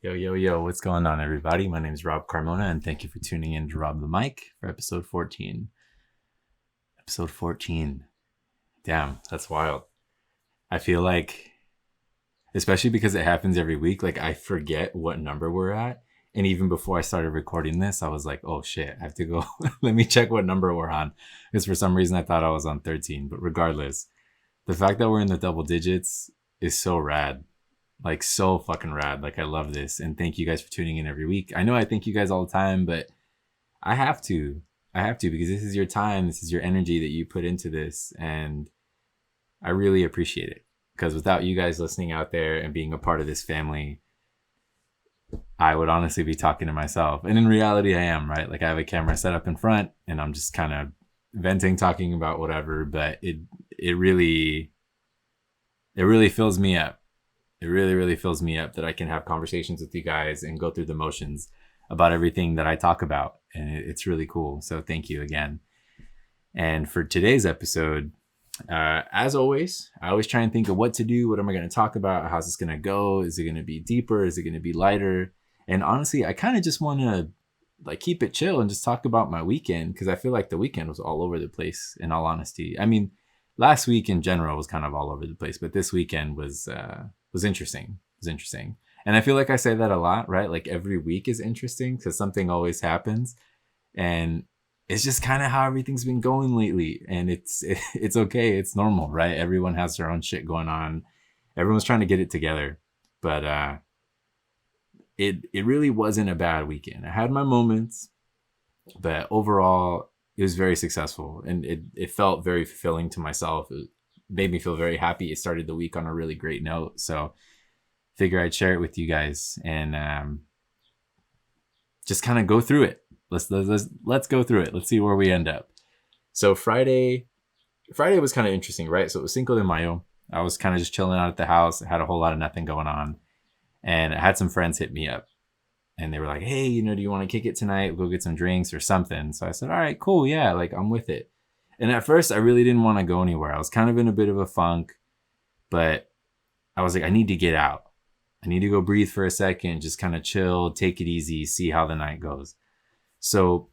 Yo, yo, yo, what's going on, everybody? My name is Rob Carmona, and thank you for tuning in to Rob the Mic for episode 14. Episode 14. Damn, that's wild. I feel like, especially because it happens every week, like I forget what number we're at. And even before I started recording this, I was like, oh shit, I have to go. Let me check what number we're on. Because for some reason I thought I was on 13. But regardless, the fact that we're in the double digits is so rad. Like so fucking rad. Like I love this. And thank you guys for tuning in every week. I know I thank you guys all the time, but I have to. I have to because this is your time. This is your energy that you put into this. And I really appreciate it. Because without you guys listening out there and being a part of this family, I would honestly be talking to myself. And in reality, I am, right? Like I have a camera set up in front and I'm just kind of venting, talking about whatever. But it really, it really fills me up. It really, really fills me up that I can have conversations with you guys and go through the motions about everything that I talk about. And it's really cool. So thank you again. And for today's episode, as always, I always try and think of what to do. What am I going to talk about? How's this going to go? Is it going to be deeper? Is it going to be lighter? And honestly, I kind of just want to like keep it chill and just talk about my weekend because I feel like the weekend was all over the place. In all honesty, I mean, last week in general was kind of all over the place, but this weekend was interesting. It was interesting, and I feel like I say that a lot, right? Like every week is interesting because something always happens, and it's just kind of how everything's been going lately, and it's okay, it's normal, right? Everyone has their own shit going on. Everyone's trying to get it together, but it really wasn't a bad weekend. I had my moments, but overall, it was very successful, and it felt very fulfilling to myself. It made me feel very happy. It started the week on a really great note, so figure I'd share it with you guys and just kind of go through it. Let's go through it. Let's see where we end up. So Friday was kind of interesting, right? So it was Cinco de Mayo. I was kind of just chilling out at the house. I had a whole lot of nothing going on, and I had some friends hit me up, and they were like, "Hey, do you want to kick it tonight? We'll go get some drinks or something." So I said, "All right, cool, yeah, like I'm with it." And at first, I really didn't want to go anywhere. I was kind of in a bit of a funk, but I was like, I need to get out. I need to go breathe for a second, just kind of chill, take it easy, see how the night goes. So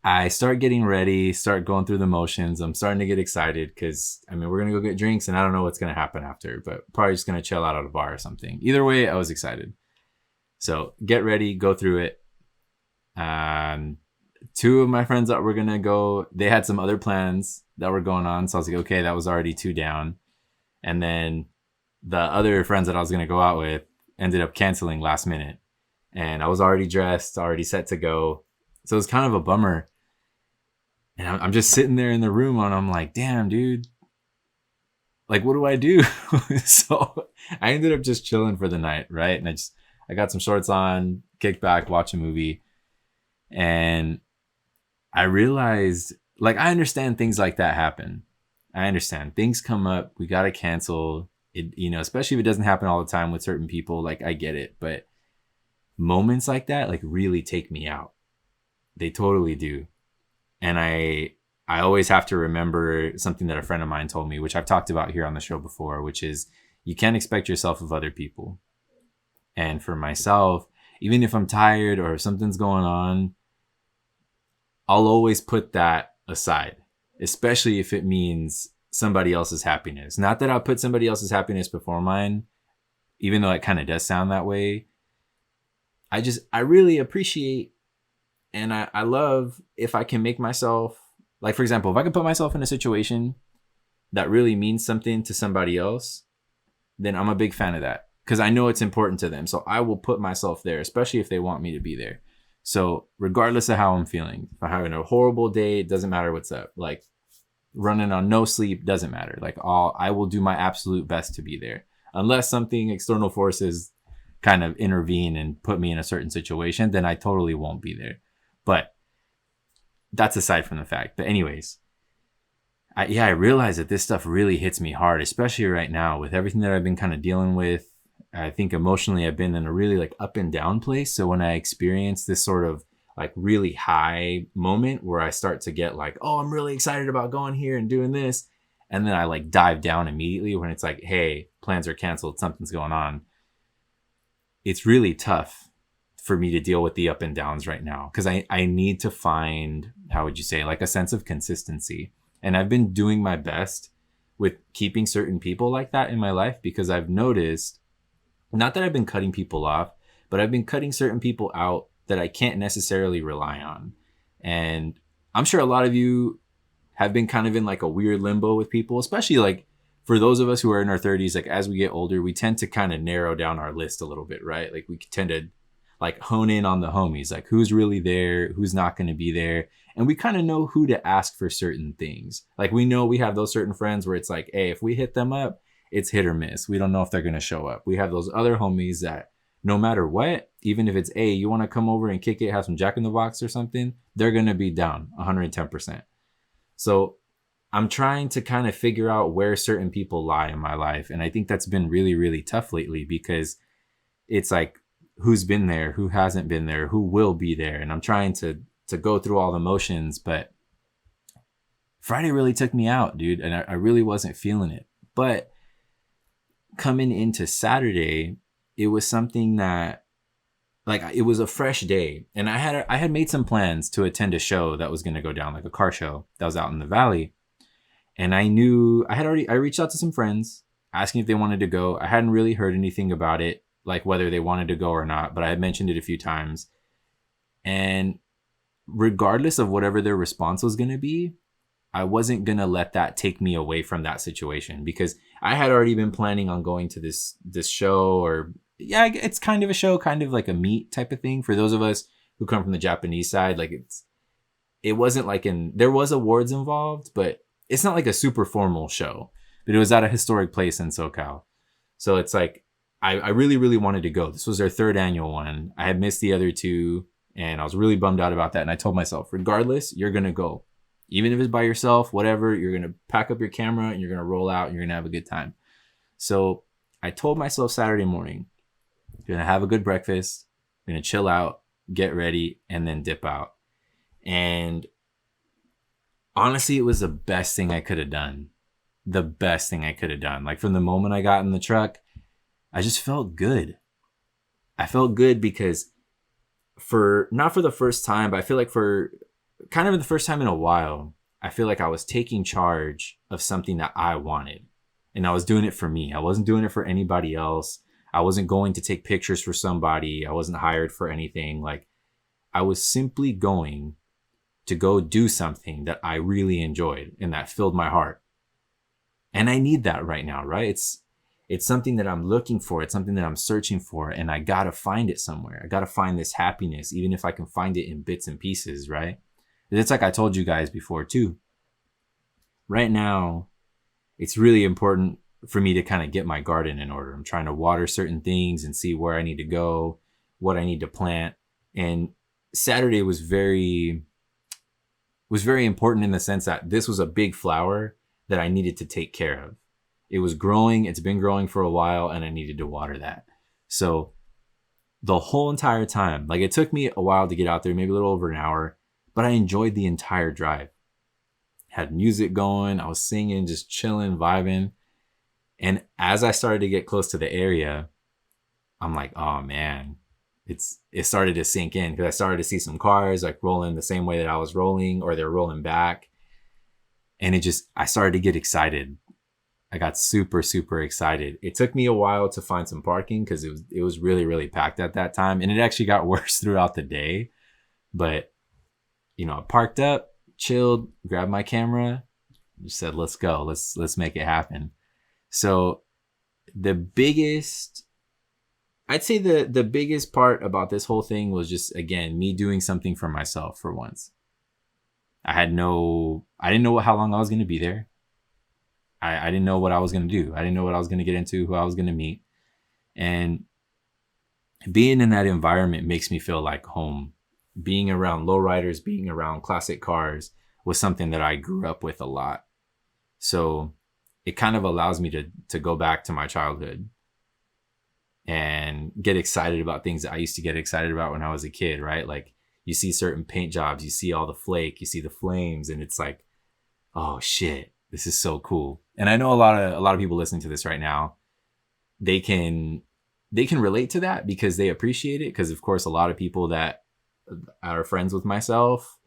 I start getting ready, start going through the motions. I'm starting to get excited because, I mean, we're going to go get drinks and I don't know what's going to happen after, but probably just going to chill out at a bar or something. Either way, I was excited. So get ready, go through it. Um, Two of my friends that were going to go, they had some other plans that were going on. So I was like, okay, that was already two down. And then the other friends that I was going to go out with ended up canceling last minute. And I was already dressed, already set to go. So it was kind of a bummer. And I'm just sitting there in the room and I'm like, damn, dude, like, what do I do? So I ended up just chilling for the night, right? And I got some shorts on, kicked back, watch a movie. And I realized, like, I understand things like that happen. I understand things come up. We got to cancel it, especially if it doesn't happen all the time with certain people. Like, I get it. But moments like that, like, really take me out. They totally do. And I always have to remember something that a friend of mine told me, which I've talked about here on the show before, which is you can't expect yourself of other people. And for myself, even if I'm tired or if something's going on, I'll always put that aside, especially if it means somebody else's happiness. Not that I'll put somebody else's happiness before mine, even though it kind of does sound that way. I really appreciate and I love if I can make myself, like, for example, if I can put myself in a situation that really means something to somebody else, then I'm a big fan of that because I know it's important to them. So I will put myself there, especially if they want me to be there. So regardless of how I'm feeling, if I'm having a horrible day, it doesn't matter what's up. Like running on no sleep doesn't matter. Like I will do my absolute best to be there. Unless something external forces kind of intervene and put me in a certain situation, then I totally won't be there. But that's aside from the fact. But anyways, I realize that this stuff really hits me hard, especially right now with everything that I've been kind of dealing with. I think emotionally I've been in a really like up and down place. So when I experience this sort of like really high moment where I start to get like, oh, I'm really excited about going here and doing this. And then I like dive down immediately when it's like, hey, plans are canceled. Something's going on. it's really tough for me to deal with the up and downs right now because I need to find, how would you say, like a sense of consistency. And I've been doing my best with keeping certain people like that in my life because I've noticed, not that I've been cutting people off, but I've been cutting certain people out that I can't necessarily rely on. And I'm sure a lot of you have been kind of in like a weird limbo with people, especially like for those of us who are in our 30s. Like as we get older, we tend to kind of narrow down our list a little bit, right? Like we tend to like hone in on the homies, like who's really there, who's not going to be there. And we kind of know who to ask for certain things. Like we know we have those certain friends where it's like, hey, if we hit them up, it's hit or miss. We don't know if they're going to show up. We have those other homies that no matter what, even if it's, hey, you want to come over and kick it, have some Jack in the Box or something, they're going to be down 110%. So I'm trying to kind of figure out where certain people lie in my life. And I think that's been really, really tough lately because it's like, who's been there, who hasn't been there, who will be there. And I'm trying to go through all the motions, but Friday really took me out, dude. And I really wasn't feeling it. But coming into Saturday, it was something that, like, it was a fresh day. And I had made some plans to attend a show that was going to go down, like a car show that was out in the valley. And I knew I reached out to some friends asking if they wanted to go. I hadn't really heard anything about it, like whether they wanted to go or not, but I had mentioned it a few times. And regardless of whatever their response was going to be, I wasn't going to let that take me away from that situation because I had already been planning on going to this show, or yeah, it's kind of a show, kind of like a meet type of thing for those of us who come from the Japanese side. Like it wasn't like there was awards involved, but it's not like a super formal show, but it was at a historic place in SoCal. So it's like, I really, really wanted to go. This was their third annual one. I had missed the other two and I was really bummed out about that. And I told myself, regardless, you're going to go. Even if it's by yourself, whatever, you're going to pack up your camera and you're going to roll out and you're going to have a good time. So I told myself Saturday morning, you're going to have a good breakfast, you're going to chill out, get ready, and then dip out. And honestly, it was the best thing I could have done. The best thing I could have done. Like from the moment I got in the truck, I just felt good. I felt good because not for the first time, but I feel like for kind of the first time in a while, I feel like I was taking charge of something that I wanted. And I was doing it for me. I wasn't doing it for anybody else. I wasn't going to take pictures for somebody. I wasn't hired for anything. Like I was simply going to go do something that I really enjoyed and that filled my heart. And I need that right now, right? It's something that I'm looking for. It's something that I'm searching for. And I got to find it somewhere. I got to find this happiness, even if I can find it in bits and pieces, right? It's like I told you guys before too. Right now, it's really important for me to kind of get my garden in order. I'm trying to water certain things and see where I need to go, what I need to plant. And Saturday was very important in the sense that this was a big flower that I needed to take care of. It was growing. It's been growing for a while and I needed to water that. So the whole entire time, like it took me a while to get out there, maybe a little over an hour, but I enjoyed the entire drive. Had music going. I was singing, just chilling, vibing. And as I started to get close to the area, I'm like, oh man, it started to sink in because I started to see some cars like rolling the same way that I was rolling, or they're rolling back. And I started to get excited. I got super, super excited. It took me a while to find some parking because it was really, really packed at that time. And it actually got worse throughout the day. But, I parked up, chilled, grabbed my camera, just said, let's go. Let's make it happen. So I'd say the biggest part about this whole thing was just, again, me doing something for myself for once. I didn't know how long I was going to be there. I didn't know what I was going to do. I didn't know what I was going to get into, who I was going to meet. And being in that environment makes me feel like home. Being around lowriders, being around classic cars was something that I grew up with a lot. So it kind of allows me to go back to my childhood and get excited about things that I used to get excited about when I was a kid, right? Like you see certain paint jobs, you see all the flake, you see the flames, and it's like, oh shit, this is so cool. And I know a lot of people listening to this right now, they can they can relate to that because they appreciate it. Because of course, a lot of people that are friends with myself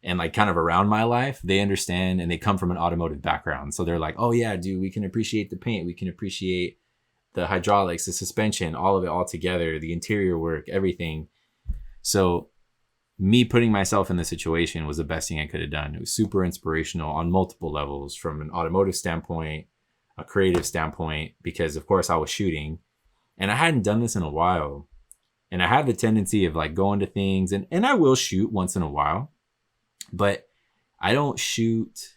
and like kind of around my life, they understand and they come from an automotive background. So they're like, oh yeah, dude, we can appreciate the paint. We can appreciate the hydraulics, the suspension, all of it all together, the interior work, everything. So me putting myself in the situation was the best thing I could have done. It was super inspirational on multiple levels, from an automotive standpoint, a creative standpoint, because of course I was shooting and I hadn't done this in a while. And I have the tendency of like going to things and I will shoot once in a while, but I don't shoot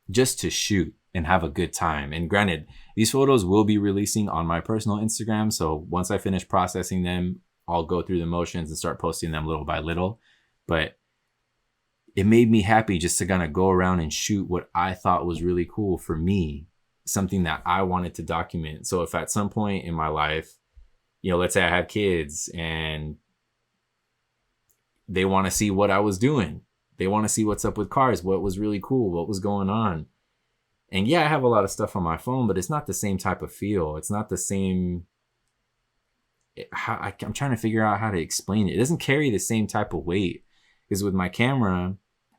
just to shoot and have a good time. And granted, these photos will be releasing on my personal Instagram. So once I finish processing them, I'll go through the motions and start posting them little by little. But it made me happy just to kind of go around and shoot what I thought was really cool for me, something that I wanted to document. So if at some point in my life, you know, let's say I have kids and they want to see what I was doing. They want to see what's up with cars, what was really cool, what was going on. And yeah, I have a lot of stuff on my phone, but it's not the same type of feel. It's not the same. I'm trying to figure out how to explain it. It doesn't carry the same type of weight. Because with my camera,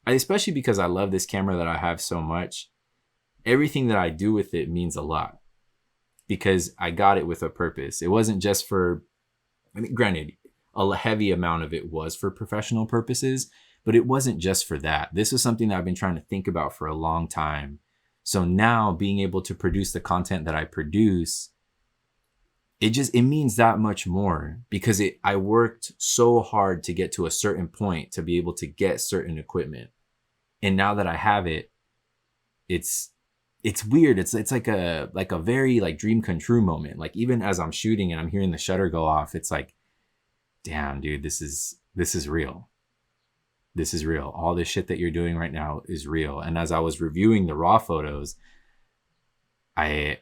especially because I love this camera that I have so much, everything that I do with it means a lot. Because I got it with a purpose. It wasn't just for, I mean, granted, a heavy amount of it was for professional purposes, but it wasn't just for that. This is something that I've been trying to think about for a long time. So now being able to produce the content that I produce, it means that much more, because I worked so hard to get to a certain point to be able to get certain equipment. And now that I have it, it's weird. It's like a very like dream come true moment. Like even as I'm shooting and I'm hearing the shutter go off, it's like, damn, dude, this is real. This is real. All this shit that you're doing right now is real. And as I was reviewing the raw photos, I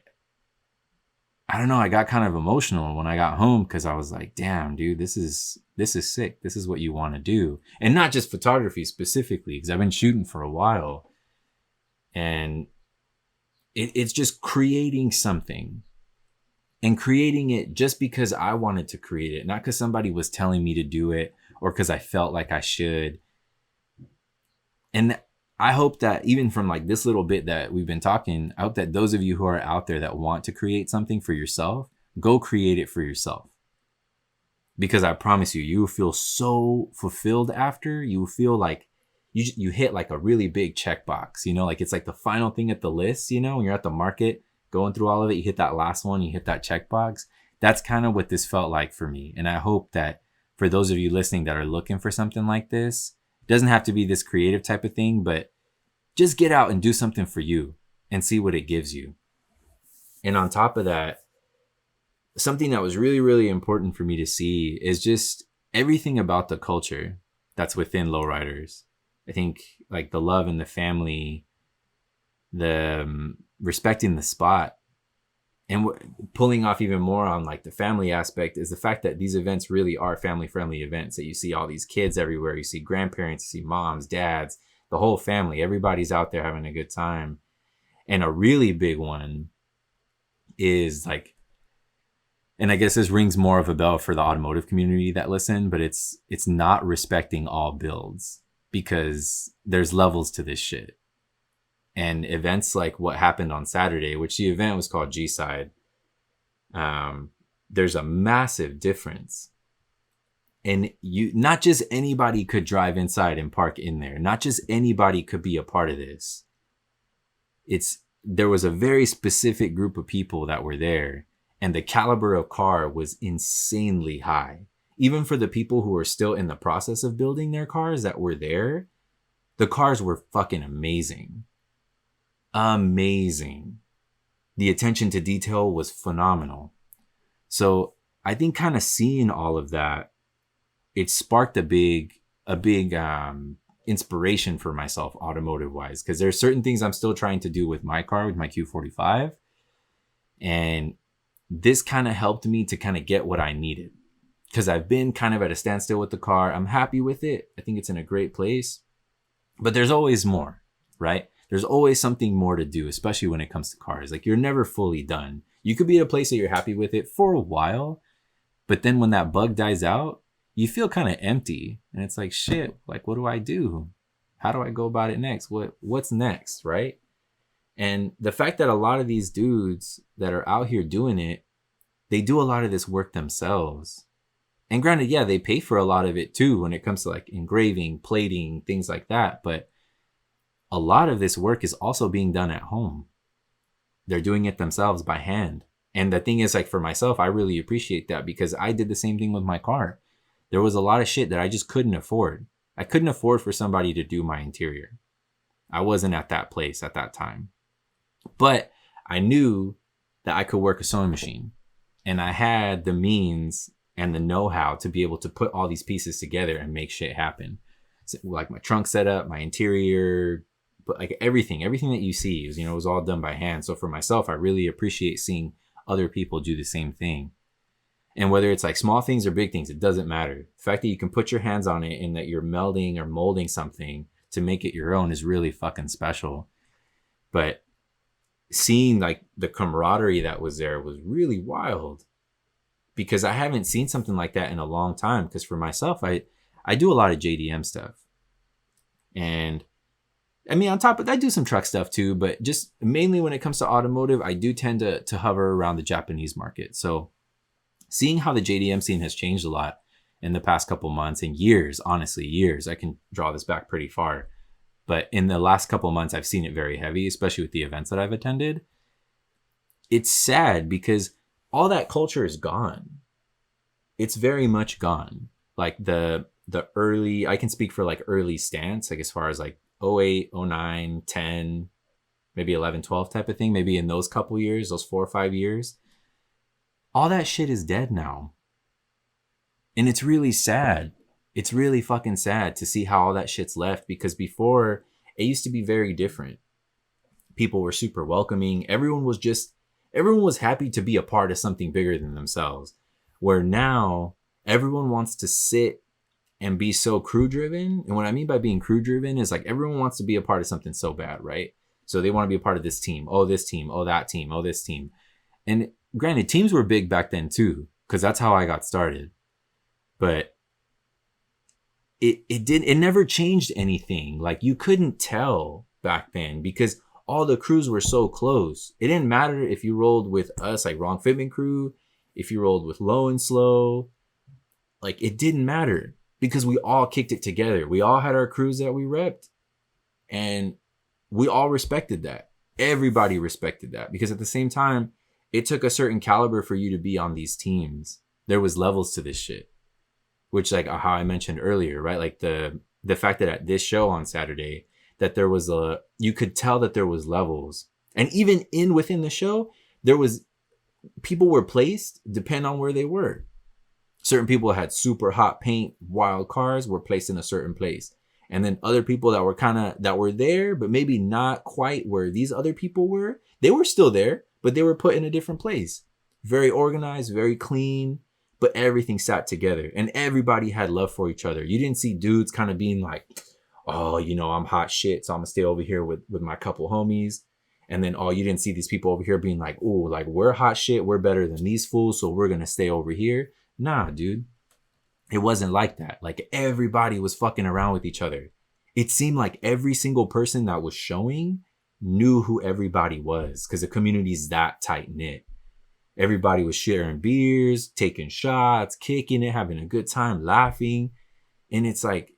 don't know, I got kind of emotional when I got home, because I was like, damn, dude, this is sick. This is what you want to do. And not just photography specifically, because I've been shooting for a while. And it's just creating something, and creating it just because I wanted to create it, not because somebody was telling me to do it or because I felt like I should. And I hope that even from like this little bit that we've been talking, I hope that those of you who are out there that want to create something for yourself, go create it for yourself. Because I promise you, you will feel so fulfilled after. You will feel like you hit like a really big checkbox, you know, like it's like the final thing at the list, you know, when you're at the market going through all of it, you hit that last one, you hit that checkbox. That's kind of what this felt like for me. And I hope that for those of you listening that are looking for something like this, it doesn't have to be this creative type of thing, but just get out and do something for you and see what it gives you. And on top of that, something that was really, really important for me to see is just everything about the culture that's within Lowriders. I think like the love and the family, the respecting the spot, and pulling off even more on like the family aspect is the fact that these events really are family friendly events, that you see all these kids everywhere. You see grandparents, you see moms, dads, the whole family, everybody's out there having a good time. And a really big one is like, and I guess this rings more of a bell for the automotive community that listen, but it's not respecting all builds, because there's levels to this shit. And events like what happened on Saturday, which the event was called G-Side, there's a massive difference. And not just anybody could drive inside and park in there. Not just anybody could be a part of this. There was a very specific group of people that were there, and the caliber of car was insanely high. Even for the people who are still in the process of building their cars that were there, the cars were fucking amazing. Amazing. The attention to detail was phenomenal. So I think kind of seeing all of that, it sparked a big inspiration for myself automotive wise, because there's certain things I'm still trying to do with my car, with my Q45. And this kind of helped me to kind of get what I needed, because I've been kind of at a standstill with the car. I'm happy with it. I think it's in a great place, but there's always more, right? There's always something more to do, especially when it comes to cars. Like, you're never fully done. You could be at a place that you're happy with it for a while, But then when that bug dies out, you feel kind of empty. And it's like, shit, like, what do I do? How do I go about it next? What's next, right? And the fact that a lot of these dudes that are out here doing it, they do a lot of this work themselves. And granted, yeah, they pay for a lot of it too when it comes to like engraving, plating, things like that. But a lot of this work is also being done at home. They're doing it themselves by hand. And the thing is, like, for myself, I really appreciate that because I did the same thing with my car. There was a lot of shit that I just couldn't afford. I couldn't afford for somebody to do my interior. I wasn't at that place at that time. But I knew that I could work a sewing machine. And I had the means and the know-how to be able to put all these pieces together and make shit happen. So, like my trunk setup, my interior, but like everything that you see is, was all done by hand. So for myself, I really appreciate seeing other people do the same thing. And whether it's like small things or big things, it doesn't matter. The fact that you can put your hands on it and that you're melding or molding something to make it your own is really fucking special. But seeing like the camaraderie that was there was really wild because I haven't seen something like that in a long time. Because for myself, I do a lot of JDM stuff. And I mean, on top of that, I do some truck stuff too, but just mainly when it comes to automotive, I do tend to hover around the Japanese market. So seeing how the JDM scene has changed a lot in the past couple months and years, honestly, years, I can draw this back pretty far. But in the last couple months, I've seen it very heavy, especially with the events that I've attended. It's sad because all that culture is gone. It's very much gone. Like the early, I can speak for like early stance, like as far as like 08, 09, 10, maybe 11, 12 type of thing. Maybe in those couple years, those 4 or 5 years, all that shit is dead now. And it's really sad. It's really fucking sad to see how all that shit's left because before it used to be very different. People were super welcoming. Everyone was happy to be a part of something bigger than themselves. Where now everyone wants to sit and be so crew driven. And what I mean by being crew driven is like everyone wants to be a part of something so bad, right? So they want to be a part of this team. Oh, this team. Oh, that team. Oh, this team. And granted, teams were big back then too, because that's how I got started. But it never changed anything. Like you couldn't tell back then because all the crews were so close. It didn't matter if you rolled with us, like Wrong Fitment Crew, if you rolled with Low and Slow, like it didn't matter because we all kicked it together. We all had our crews that we repped and we all respected that. Everybody respected that because at the same time, it took a certain caliber for you to be on these teams. There was levels to this shit, which like how I mentioned earlier, right? Like the fact that at this show on Saturday, that there was you could tell that there was levels. And even within the show, people were placed depending on where they were. Certain people had super hot paint, wild cars were placed in a certain place. And then other people that were there, but maybe not quite where these other people were, they were still there, but they were put in a different place. Very organized, very clean, but everything sat together and everybody had love for each other. You didn't see dudes kind of being like, oh, I'm hot shit, so I'm gonna stay over here with my couple homies. And then, you didn't see these people over here being like, oh, like we're hot shit, we're better than these fools, so we're gonna stay over here. Nah, dude. It wasn't like that. Like everybody was fucking around with each other. It seemed like every single person that was showing knew who everybody was because the community's that tight knit. Everybody was sharing beers, taking shots, kicking it, having a good time, laughing. And it's like,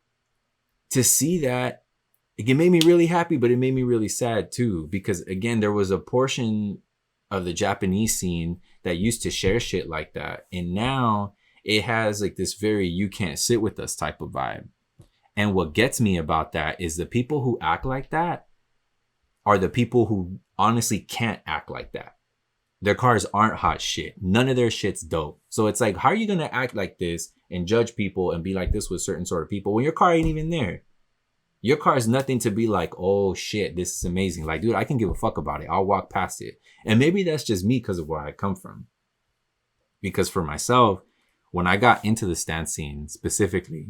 to see that, it made me really happy, but it made me really sad too. Because again, there was a portion of the Japanese scene that used to share shit like that. And now it has like this very, you can't sit with us type of vibe. And what gets me about that is the people who act like that are the people who honestly can't act like that. Their cars aren't hot shit. None of their shit's dope. So it's like, how are you going to act like this and judge people and be like this with certain sort of people when your car ain't even there? Your car is nothing to be like, oh shit, this is amazing. Like, dude, I can give a fuck about it. I'll walk past it. And maybe that's just me because of where I come from. Because for myself, when I got into the stance scene specifically,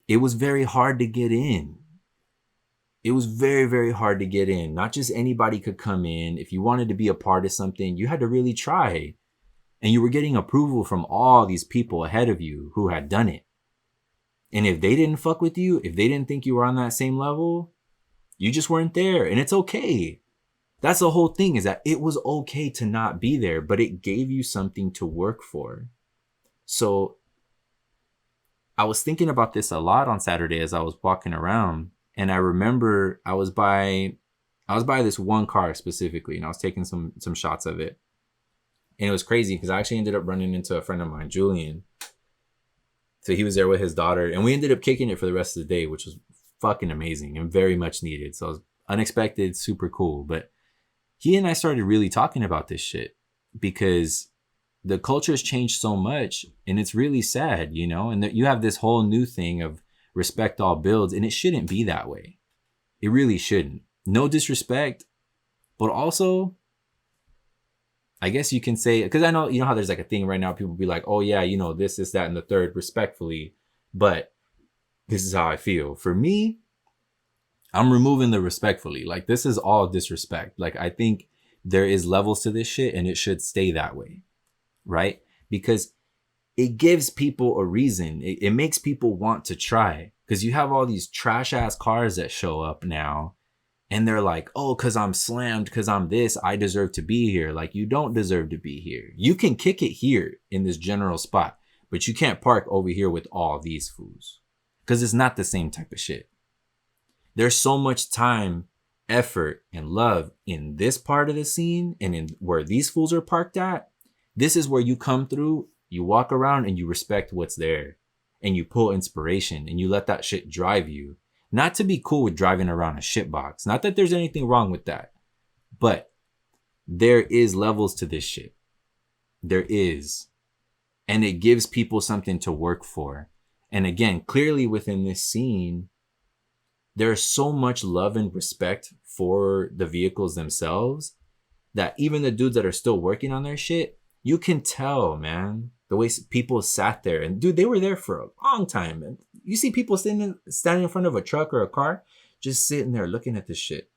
it was very hard to get in. It was very, very hard to get in. Not just anybody could come in. If you wanted to be a part of something, you had to really try. And you were getting approval from all these people ahead of you who had done it. And if they didn't fuck with you, if they didn't think you were on that same level, you just weren't there. And it's okay. That's the whole thing, is that it was okay to not be there, but it gave you something to work for. So I was thinking about this a lot on Saturday as I was walking around. And I remember I was by this one car specifically, and I was taking some shots of it. And it was crazy because I actually ended up running into a friend of mine, Julian. So he was there with his daughter, and we ended up kicking it for the rest of the day, which was fucking amazing and very much needed. So it was unexpected, super cool. But he and I started really talking about this shit because the culture has changed so much, and it's really sad, you know? And that you have this whole new thing of respect all builds, and it shouldn't be that way. It really shouldn't. No disrespect, but also, I guess you can say, because I know, you know how there's like a thing right now, people be like, oh yeah, you know, this, that, and the third, respectfully, but this is how I feel. For me, I'm removing the respectfully. Like, this is all disrespect. Like, I think there is levels to this shit, and it should stay that way, right? Because it gives people a reason. It makes people want to try, because you have all these trash ass cars that show up now. And they're like, oh, because I'm slammed, because I'm this, I deserve to be here. Like, you don't deserve to be here. You can kick it here in this general spot, but you can't park over here with all these fools, because it's not the same type of shit. There's so much time, effort, and love in this part of the scene, and in where these fools are parked at. This is where you come through, you walk around, and you respect what's there. And you pull inspiration, and you let that shit drive you. Not to be cool with driving around a shitbox. Not that there's anything wrong with that. But there is levels to this shit. There is. And it gives people something to work for. And again, clearly within this scene, there's so much love and respect for the vehicles themselves that even the dudes that are still working on their shit, you can tell, man, the way people sat there. And dude, they were there for a long time. And you see people standing in front of a truck or a car, just sitting there looking at this shit.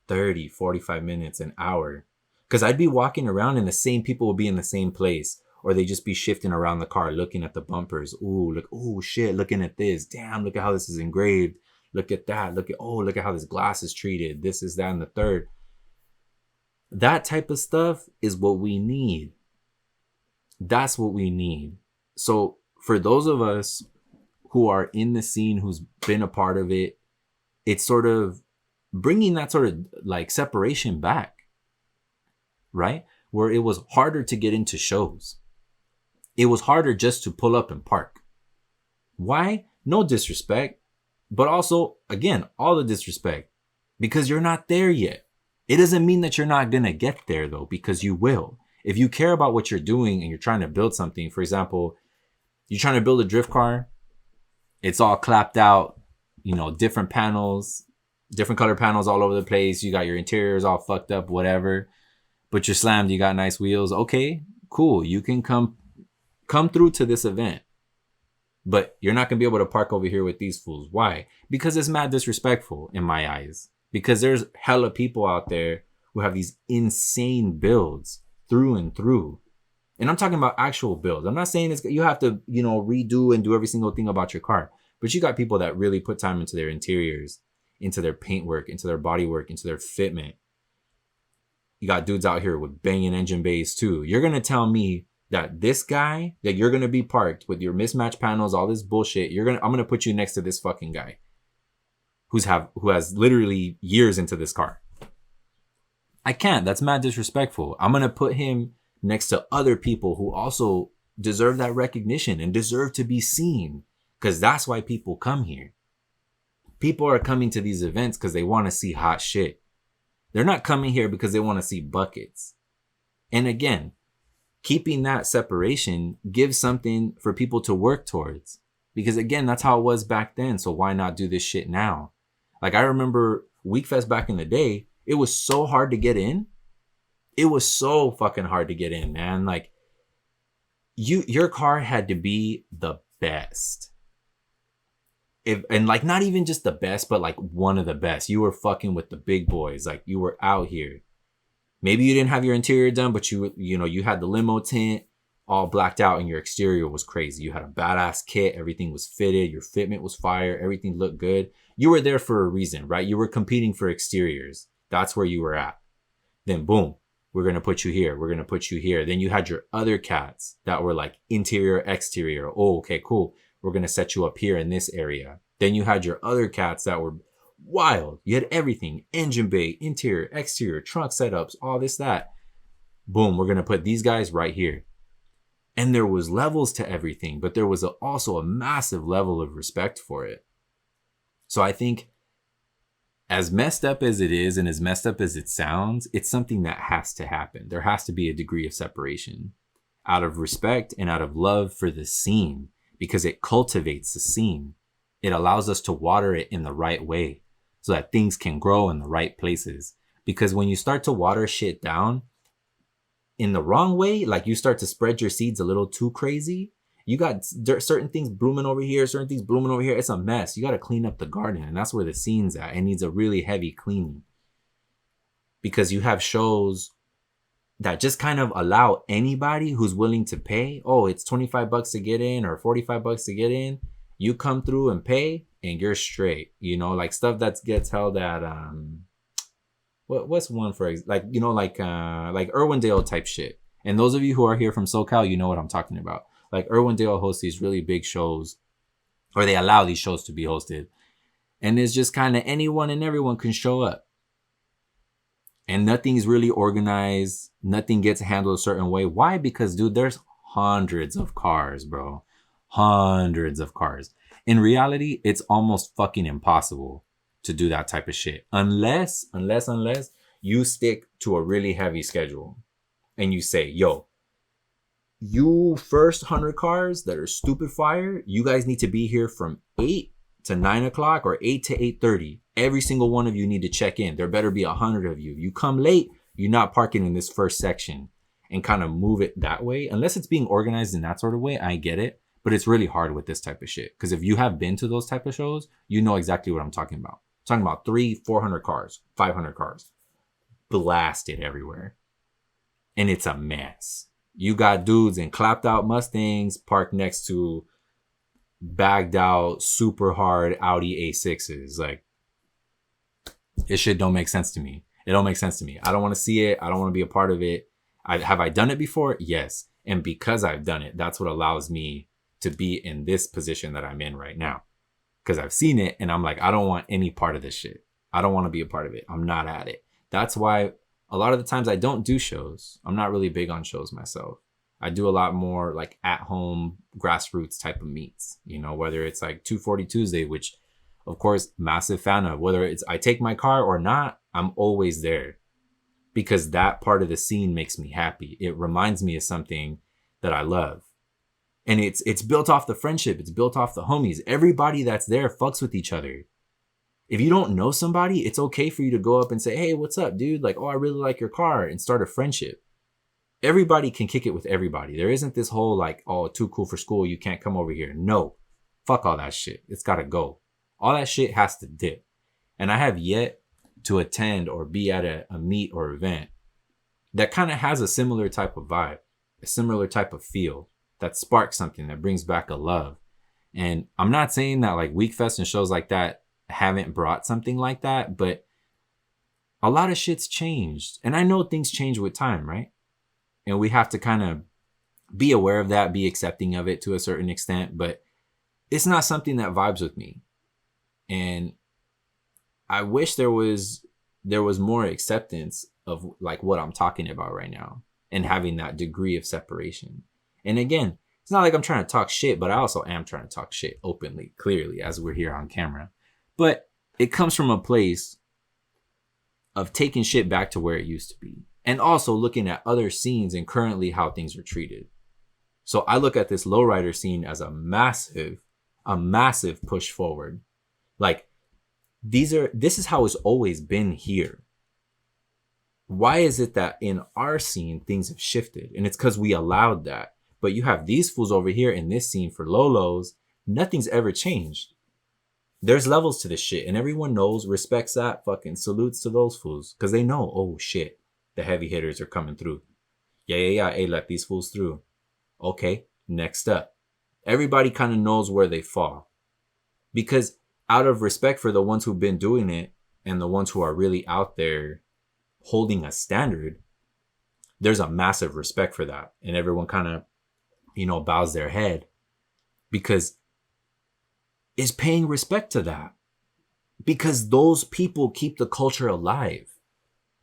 30, 45 minutes, an hour. Because I'd be walking around and the same people would be in the same place. Or they just be shifting around the car, looking at the bumpers. Ooh, look, ooh, shit, looking at this. Damn, look at how this is engraved. Look at that. Look at how this glass is treated. This is that and the third. That type of stuff is what we need. That's what we need. So for those of us who are in the scene, who's been a part of it, it's sort of bringing that sort of like separation back, right? Where it was harder to get into shows. It was harder just to pull up and park. Why? No disrespect, but also, again, all the disrespect, because you're not there yet. It doesn't mean that you're not going to get there though, because you will. If you care about what you're doing and you're trying to build something, for example, you're trying to build a drift car, it's all clapped out, you know, different panels, different color panels all over the place. You got your interiors all fucked up, whatever, but you're slammed. You got nice wheels. Okay, cool. You can come through to this event, but you're not going to be able to park over here with these fools. Why? Because it's mad disrespectful in my eyes, because there's hella people out there who have these insane builds through and through. And I'm talking about actual builds. I'm not saying you have to, you know, redo and do every single thing about your car. But you got people that really put time into their interiors, into their paint work, into their body work, into their fitment. You got dudes out here with banging engine bays too. You're going to tell me that this guy, that you're going to be parked with your mismatched panels, all this bullshit, I'm going to put you next to this fucking guy who has literally years into this car. I can't. That's mad disrespectful. I'm going to put him next to other people who also deserve that recognition and deserve to be seen, because that's why people come here. People are coming to these events because they want to see hot shit. They're not coming here because they want to see buckets. And again, keeping that separation gives something for people to work towards, because again, that's how it was back then. So why not do this shit now? Like, I remember WeekFest back in the day, it was so hard to get in. It was so fucking hard to get in, man. Like, your car had to be the best. And like, not even just the best, but like one of the best. You were fucking with the big boys. Like, you were out here. Maybe you didn't have your interior done, but you had the limo tint all blacked out and your exterior was crazy. You had a badass kit. Everything was fitted. Your fitment was fire. Everything looked good. You were there for a reason, right? You were competing for exteriors. That's where you were at. Then boom, we're going to put you here. We're going to put you here. Then you had your other cats that were like interior, exterior. Oh, okay, cool. We're going to set you up here in this area. Then you had your other cats that were wild. You had everything, engine bay, interior, exterior, trunk setups, all this, that. Boom, we're going to put these guys right here. And there was levels to everything, but there was also a massive level of respect for it. So I think as messed up as it is and as messed up as it sounds, it's something that has to happen. There has to be a degree of separation out of respect and out of love for the scene, because it cultivates the scene. It allows us to water it in the right way so that things can grow in the right places. Because when you start to water shit down in the wrong way, like you start to spread your seeds a little too crazy, you got certain things blooming over here, certain things blooming over here. It's a mess. You got to clean up the garden. And that's where the scene's at. It needs a really heavy cleaning. Because you have shows that just kind of allow anybody who's willing to pay. Oh, it's $25 to get in or $45 to get in. You come through and pay and you're straight. You know, like stuff that gets held at, what's one for, like, you know, like Irwindale type shit. And those of you who are here from SoCal, you know what I'm talking about. Like Irwindale hosts these really big shows, or they allow these shows to be hosted. And it's just kind of anyone and everyone can show up. And nothing's really organized. Nothing gets handled a certain way. Why? Because, dude, there's hundreds of cars, bro. Hundreds of cars. In reality, it's almost fucking impossible to do that type of shit. Unless you stick to a really heavy schedule. And you say, yo, you first 100 cars that are stupid fire, you guys need to be here from 8 to 9 o'clock or 8 to 8:30. Every single one of you need to check in. There better be 100 of you. You come late, you're not parking in this first section, and kind of move it that way. Unless it's being organized in that sort of way, I get it. But it's really hard with this type of shit. Because if you have been to those type of shows, you know exactly what I'm talking about. I'm talking about 300-400 cars, 500 cars, blasted everywhere. And it's a mess. You got dudes in clapped out Mustangs parked next to bagged out, super hard Audi A6s. Like, this shit don't make sense to me. It don't make sense to me. I don't want to see it. I don't want to be a part of it. Have I done it before? Yes. And because I've done it, that's what allows me to be in this position that I'm in right now. Because I've seen it and I'm like, I don't want any part of this shit. I don't want to be a part of it. I'm not at it. That's why a lot of the times I don't do shows. I'm not really big on shows myself. I do a lot more like at home grassroots type of meets, you know, whether it's like 240 Tuesday, which of course, massive fan of. Whether it's I take my car or not, I'm always there because that part of the scene makes me happy. It reminds me of something that I love. And it's built off the friendship. It's built off the homies. Everybody that's there fucks with each other. If you don't know somebody, it's okay for you to go up and say, hey, what's up, dude? Like, oh, I really like your car, and start a friendship. Everybody can kick it with everybody. There isn't this whole like, oh, too cool for school, you can't come over here. No, fuck all that shit. It's got to go. All that shit has to dip. And I have yet to attend or be at a meet or event that kind of has a similar type of vibe, a similar type of feel that sparks something, that brings back a love. And I'm not saying that like Weekfest and shows like that haven't brought something like that, but a lot of shit's changed. And I know things change with time, right? And we have to kind of be aware of that, be accepting of it to a certain extent, but it's not something that vibes with me. And I wish there was more acceptance of like what I'm talking about right now and having that degree of separation. And again, it's not like I'm trying to talk shit, but I also am trying to talk shit openly, clearly, as we're here on camera. But it comes from a place of taking shit back to where it used to be. And also looking at other scenes and currently how things are treated. So I look at this lowrider scene as a massive push forward. Like, this is how it's always been here. Why is it that in our scene, things have shifted? And it's because we allowed that. But you have these fools over here in this scene for Lolos. Nothing's ever changed. There's levels to this shit. And everyone knows, respects that, fucking salutes to those fools. Because they know, oh shit, the heavy hitters are coming through. Yeah. Hey, let these fools through. Okay, next up. Everybody kind of knows where they fall. Because out of respect for the ones who've been doing it and the ones who are really out there holding a standard, there's a massive respect for that. And everyone kind of, bows their head because it's paying respect to that. Because those people keep the culture alive.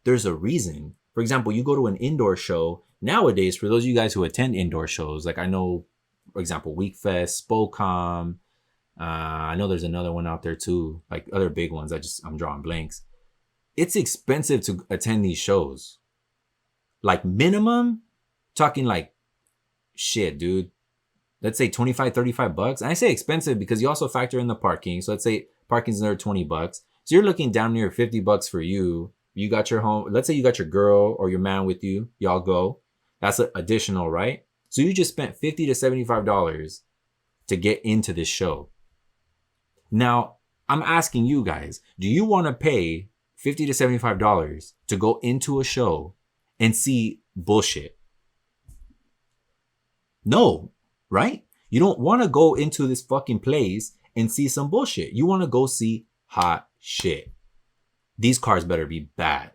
There's a reason. For example, you go to an indoor show nowadays, for those of you guys who attend indoor shows, like I know, for example, WeekFest, Spocom, I know there's another one out there too, like other big ones. I'm drawing blanks. It's expensive to attend these shows. Like minimum, talking like shit, dude. Let's say 25, 35 bucks. And I say expensive because you also factor in the parking. So let's say parking's another 20 bucks. So you're looking down near 50 bucks for you. You got your home. Let's say you got your girl or your man with you. Y'all go. That's additional, right? So you just spent $50 to $75 to get into this show. Now, I'm asking you guys, do you want to pay $50 to $75 to go into a show and see bullshit? No, right? You don't want to go into this fucking place and see some bullshit. You want to go see hot shit. These cars better be bad.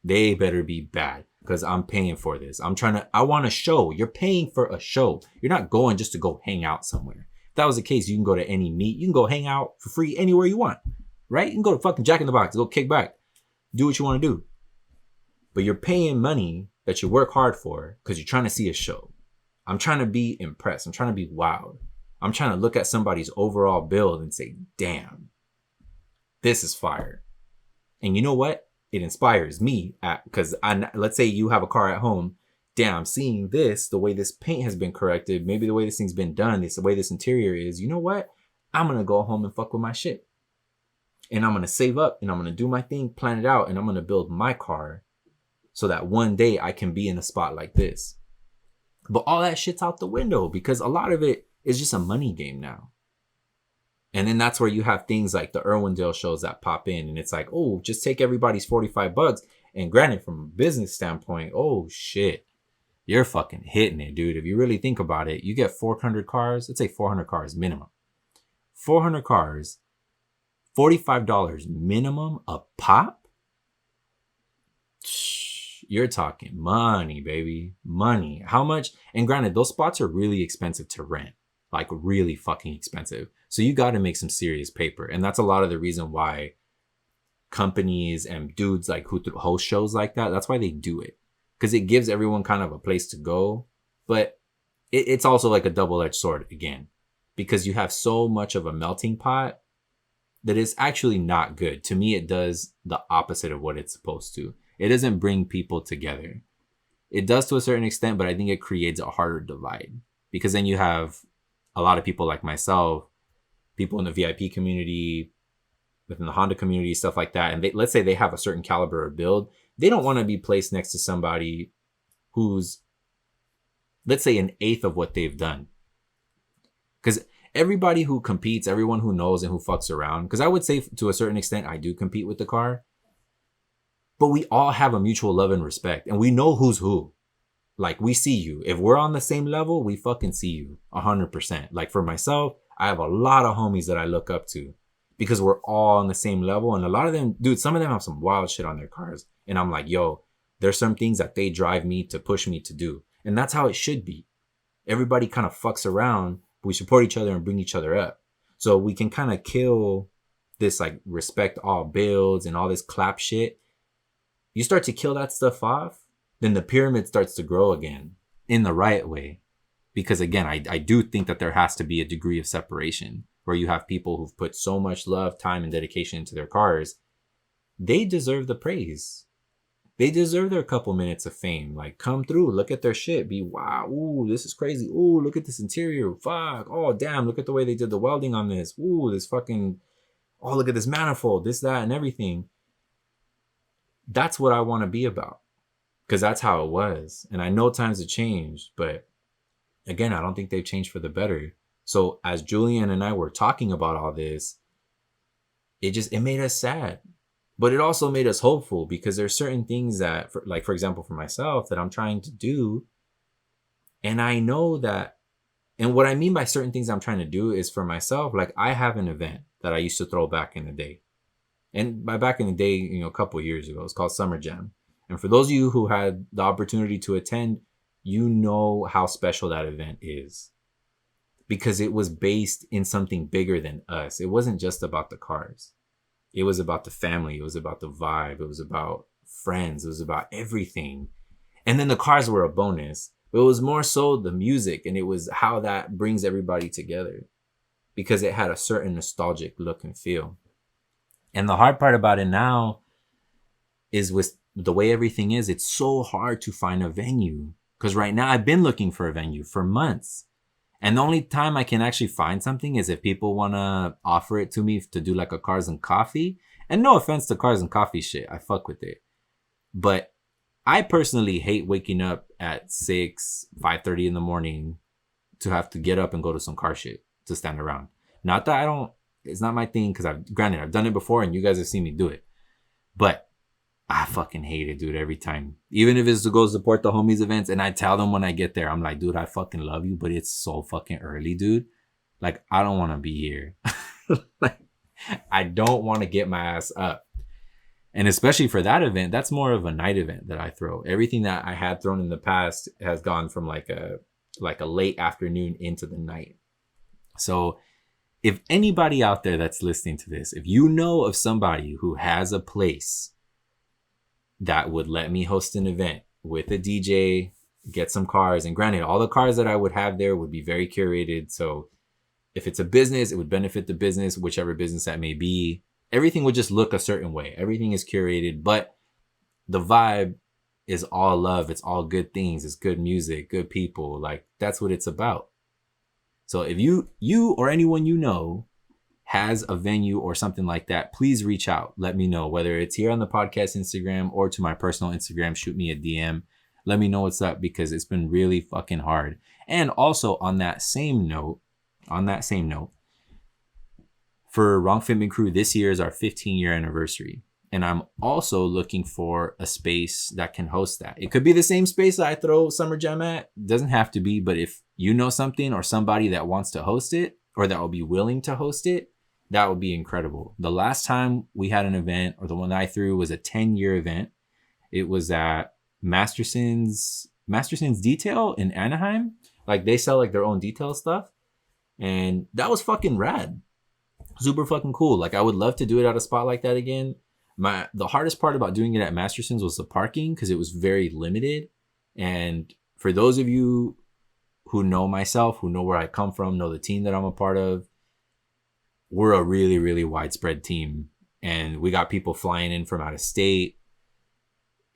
They better be bad because I'm paying for this. I want a show. You're paying for a show. You're not going just to go hang out somewhere. If that was the case, you can go to any meet. You can go hang out for free anywhere you want, right? You can go to fucking Jack in the Box, go kick back, do what you want to do. But you're paying money that you work hard for because you're trying to see a show. I'm trying to be impressed. I'm trying to be wowed. I'm trying to look at somebody's overall build and say, damn, this is fire. And you know what? It inspires me because let's say you have a car at home. Damn, seeing this, the way this paint has been corrected, maybe the way this thing's been done, the way this interior is, you know what? I'm going to go home and fuck with my shit. And I'm going to save up and I'm going to do my thing, plan it out, and I'm going to build my car so that one day I can be in a spot like this. But all that shit's out the window because a lot of it is just a money game now. And then that's where you have things like the Irwindale shows that pop in. And it's like, oh, just take everybody's 45 bucks. And granted, from a business standpoint, oh, shit. You're fucking hitting it, dude. If you really think about it, you get 400 cars. Let's say 400 cars minimum. 400 cars, $45 minimum a pop. You're talking money, baby. Money. How much? And granted, those spots are really expensive to rent. Like really fucking expensive. So you got to make some serious paper. And that's a lot of the reason why companies and dudes like who host shows like that, that's why they do it. Because it gives everyone kind of a place to go. But it's also like a double-edged sword again. Because you have so much of a melting pot that it's actually not good. To me, it does the opposite of what it's supposed to. It doesn't bring people together. It does to a certain extent, but I think it creates a harder divide. Because then you have a lot of people like myself, people in the VIP community, within the Honda community, stuff like that. And let's say they have a certain caliber of build. They don't want to be placed next to somebody who's, let's say, an eighth of what they've done. Because everybody who competes, everyone who knows and who fucks around, because I would say to a certain extent, I do compete with the car. But we all have a mutual love and respect. And we know who's who. Like, we see you. If we're on the same level, we fucking see you 100%. Like, for myself, I have a lot of homies that I look up to because we're all on the same level. And a lot of them, dude, some of them have some wild shit on their cars. And I'm like, yo, there's some things that they drive me to push me to do. And that's how it should be. Everybody kind of fucks around, but we support each other and bring each other up. So we can kind of kill this, like, respect all builds and all this clap shit. You start to kill that stuff off, then the pyramid starts to grow again in the right way. Because again, I do think that there has to be a degree of separation where you have people who've put so much love, time, and dedication into their cars. They deserve the praise. They deserve their couple minutes of fame. Like, come through, look at their shit, be wow, ooh, this is crazy. Ooh, look at this interior, fuck. Oh, damn, look at the way they did the welding on this. Ooh, this fucking, oh, look at this manifold, this, that, and everything. That's what I want to be about. Because that's how it was. And I know times have changed, but again, I don't think they've changed for the better. So as Julian and I were talking about all this, it made us sad. But it also made us hopeful because there's certain things that, for example, for myself, that I'm trying to do. And I know that, and what I mean by certain things I'm trying to do is for myself, like I have an event that I used to throw back in the day. And by back in the day, a couple of years ago, it's called Summer Jam. And for those of you who had the opportunity to attend, you know how special that event is. Because it was based in something bigger than us. It wasn't just about the cars. It was about the family. It was about the vibe. It was about friends. It was about everything. And then the cars were a bonus. But it was more so the music, and it was how that brings everybody together. Because it had a certain nostalgic look and feel. And the hard part about it now is with the way everything is, it's so hard to find a venue. Because right now I've been looking for a venue for months. And the only time I can actually find something is if people want to offer it to me to do like a Cars and Coffee. And no offense to Cars and Coffee shit. I fuck with it. But I personally hate waking up at 5:30 in the morning to have to get up and go to some car shit to stand around. Not that it's not my thing, because I've done it before and you guys have seen me do it. But I fucking hate it, dude, every time. Even if it's to go support the homies events, and I tell them when I get there, I'm like, dude, I fucking love you, but it's so fucking early, dude. Like, I don't want to be here. Like, I don't want to get my ass up. And especially for that event, that's more of a night event that I throw. Everything that I had thrown in the past has gone from like a late afternoon into the night. So if anybody out there that's listening to this, if you know of somebody who has a place that would let me host an event with a DJ, get some cars, and granted, all the cars that I would have there would be very curated. So if it's a business, it would benefit the business, whichever business that may be. Everything would just look a certain way. Everything is curated, but the vibe is all love. It's all good things. It's good music, good people. Like, that's what it's about. So if you or anyone you know has a venue or something like that, please reach out. Let me know, whether it's here on the podcast Instagram or to my personal Instagram. Shoot me a DM. Let me know what's up, because it's been really fucking hard. And also on that same note, for Wrong Fitment Crew, this year is our 15-year anniversary. And I'm also looking for a space that can host that. It could be the same space that I throw Summer Jam at. It doesn't have to be, but if you know something or somebody that wants to host it, or that will be willing to host it, that would be incredible. The last time we had an event, or the one that I threw, was a 10-year event. It was at Masterson's Detail in Anaheim. Like, they sell like their own detail stuff. And that was fucking rad. Super fucking cool. Like, I would love to do it at a spot like that again. The hardest part about doing it at Masterson's was the parking, because it was very limited. And for those of you who know myself, who know where I come from, know the team that I'm a part of, we're a really, really widespread team. And we got people flying in from out of state.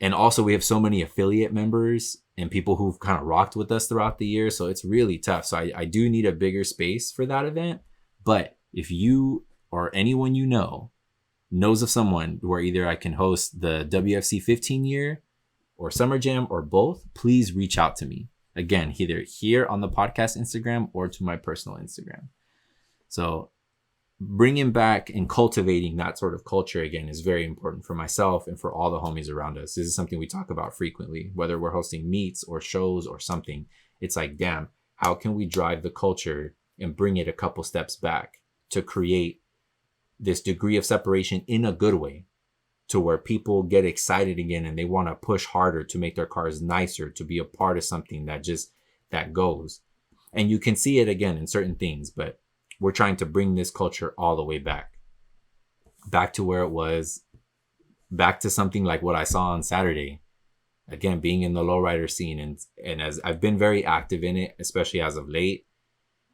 And also we have so many affiliate members and people who've kind of rocked with us throughout the year. So it's really tough. So I do need a bigger space for that event. But if you or anyone you know knows of someone where either I can host the WFC 15 year or Summer Jam or both, please reach out to me. Again, either here on the podcast Instagram or to my personal Instagram. So bringing back and cultivating that sort of culture again is very important for myself and for all the homies around us. This is something we talk about frequently, whether we're hosting meets or shows or something. It's like, damn, how can we drive the culture and bring it a couple steps back to create this degree of separation in a good way, to where people get excited again and they want to push harder to make their cars nicer, to be a part of something that goes. And you can see it again in certain things, but we're trying to bring this culture all the way back to where it was, back to something like what I saw on Saturday. Again, being in the lowrider scene, and as I've been very active in it, especially as of late,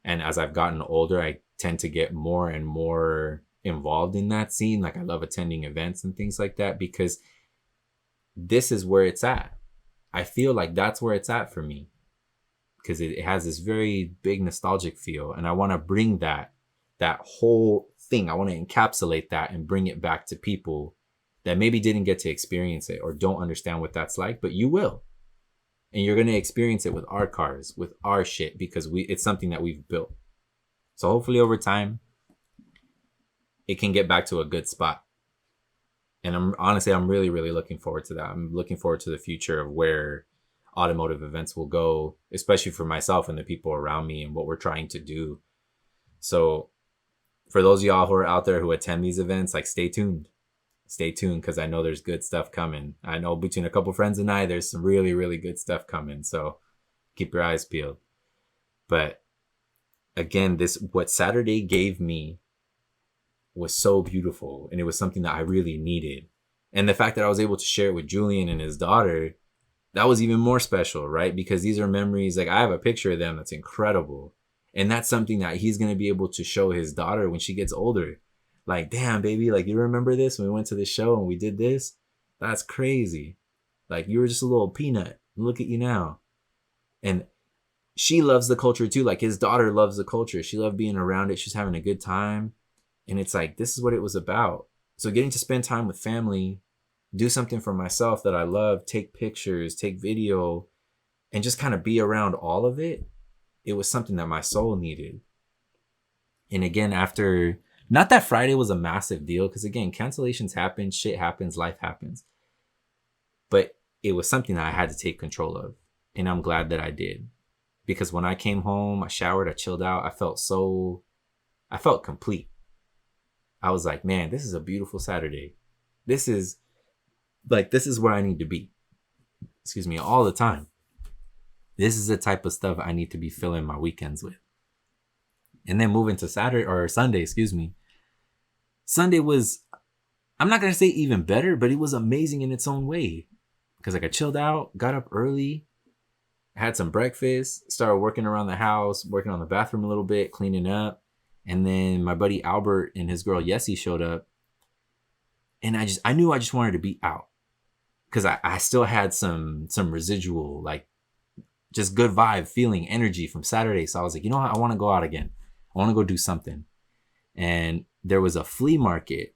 and as I've gotten older, I tend to get more and more involved in that scene. Like, I love attending events and things like that, because this is where it's at. I feel like that's where it's at for me, because it has this very big nostalgic feel, and I want to bring that whole thing. I want to encapsulate that and bring it back to people that maybe didn't get to experience it or don't understand what that's like, but you will. And you're going to experience it with our cars, with our shit, because it's something that we've built. So hopefully over time, it can get back to a good spot. And I'm really, really looking forward to that. I'm looking forward to the future of where automotive events will go, especially for myself and the people around me and what we're trying to do. So for those of y'all who are out there who attend these events, like stay tuned, because I know there's good stuff coming. I know between a couple friends and I, there's some really, really good stuff coming. So keep your eyes peeled. But again, what Saturday gave me was so beautiful, and it was something that I really needed. And the fact that I was able to share it with Julian and his daughter, that was even more special, right? Because these are memories, like I have a picture of them that's incredible. And that's something that he's going to be able to show his daughter when she gets older. Like, damn, baby, like, you remember this when we went to this show and we did this? That's crazy. Like, you were just a little peanut. Look at you now. And she loves the culture too. Like, his daughter loves the culture. She loved being around it. She's having a good time. And it's like, this is what it was about. So getting to spend time with family, do something for myself that I love, take pictures, take video, and just kind of be around all of it. It was something that my soul needed. And again, after, not that Friday was a massive deal, because again, cancellations happen, shit happens, life happens. But it was something that I had to take control of. And I'm glad that I did. Because when I came home, I showered, I chilled out, I felt complete. I was like, man, this is a beautiful Saturday. This is where I need to be. Excuse me, all the time. This is the type of stuff I need to be filling my weekends with. And then moving to Sunday, Sunday was, I'm not going to say even better, but it was amazing in its own way. Because like I chilled out, got up early, had some breakfast, started working around the house, working on the bathroom a little bit, cleaning up. And then my buddy Albert and his girl Yessie showed up. And I knew I just wanted to be out. Because I still had some residual, like, just good vibe, feeling, energy from Saturday. So I was like, you know what? I want to go out again. I want to go do something. And there was a flea market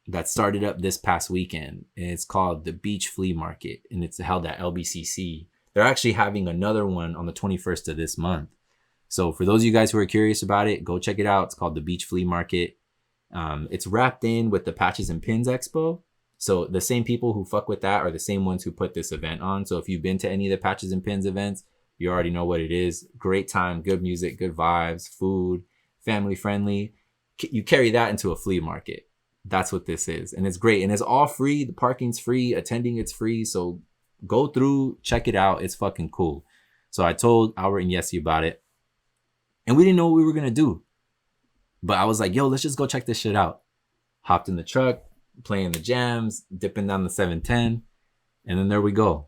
that started up this past weekend. And it's called the Beach Flea Market. And it's held at LBCC. They're actually having another one on the 21st of this month. So for those of you guys who are curious about it, go check it out. It's called the Beach Flea Market. It's wrapped in with the Patches and Pins Expo. So the same people who fuck with that are the same ones who put this event on. So if you've been to any of the Patches and Pins events, you already know what it is. Great time, good music, good vibes, food, family friendly. You carry that into a flea market. That's what this is. And it's great. And it's all free. The parking's free. Attending it's free. So go through, check it out. It's fucking cool. So I told Albert and Yessie about it. And we didn't know what we were going to do. But I was like, yo, let's just go check this shit out. Hopped in the truck, playing the jams, dipping down the 710. And then there we go.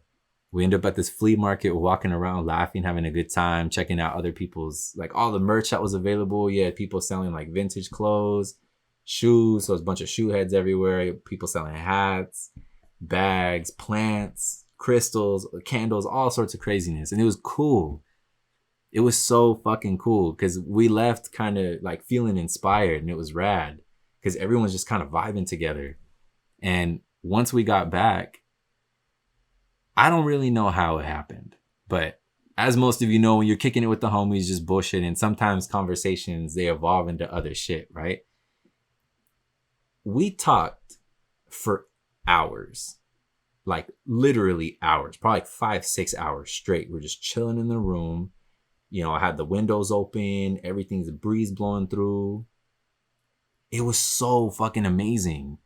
We end up at this flea market, walking around, laughing, having a good time, checking out other people's, like all the merch that was available. Yeah, people selling like vintage clothes, shoes. So there's a bunch of shoe heads everywhere. People selling hats, bags, plants, crystals, candles, all sorts of craziness. And it was cool. It was so fucking cool because we left kind of like feeling inspired, and it was rad because everyone's just kind of vibing together. And once we got back, I don't really know how it happened, but as most of you know, when you're kicking it with the homies, just bullshit, and sometimes conversations, they evolve into other shit, right? We talked for hours, like literally hours, probably like 5-6 hours straight. We're just chilling in the room. You know, I had the windows open, everything's a breeze blowing through. It was so fucking amazing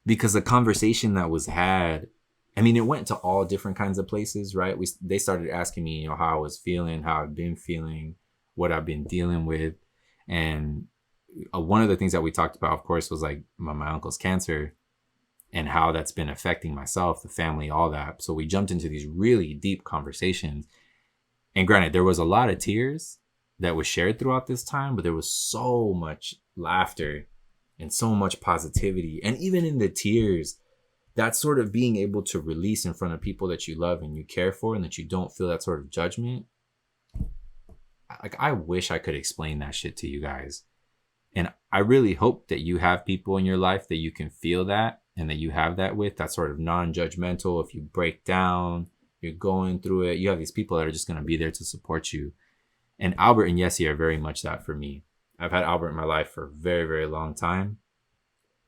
because the conversation that was had, I mean, it went to all different kinds of places, right? They started asking me, you know, how I was feeling, how I've been feeling, what I've been dealing with. And one of the things that we talked about, of course, was like my uncle's cancer and how that's been affecting myself, the family, all that. So we jumped into these really deep conversations. And granted, there was a lot of tears that was shared throughout this time, but there was so much laughter and so much positivity. And even in the tears, that sort of being able to release in front of people that you love and you care for and that you don't feel that sort of judgment. Like, I wish I could explain that shit to you guys. And I really hope that you have people in your life that you can feel that and that you have that with, that sort of non-judgmental. If you break down, you're going through it, you have these people that are just going to be there to support you. And Albert and Yessie are very much that for me. I've had Albert in my life for a very, very long time.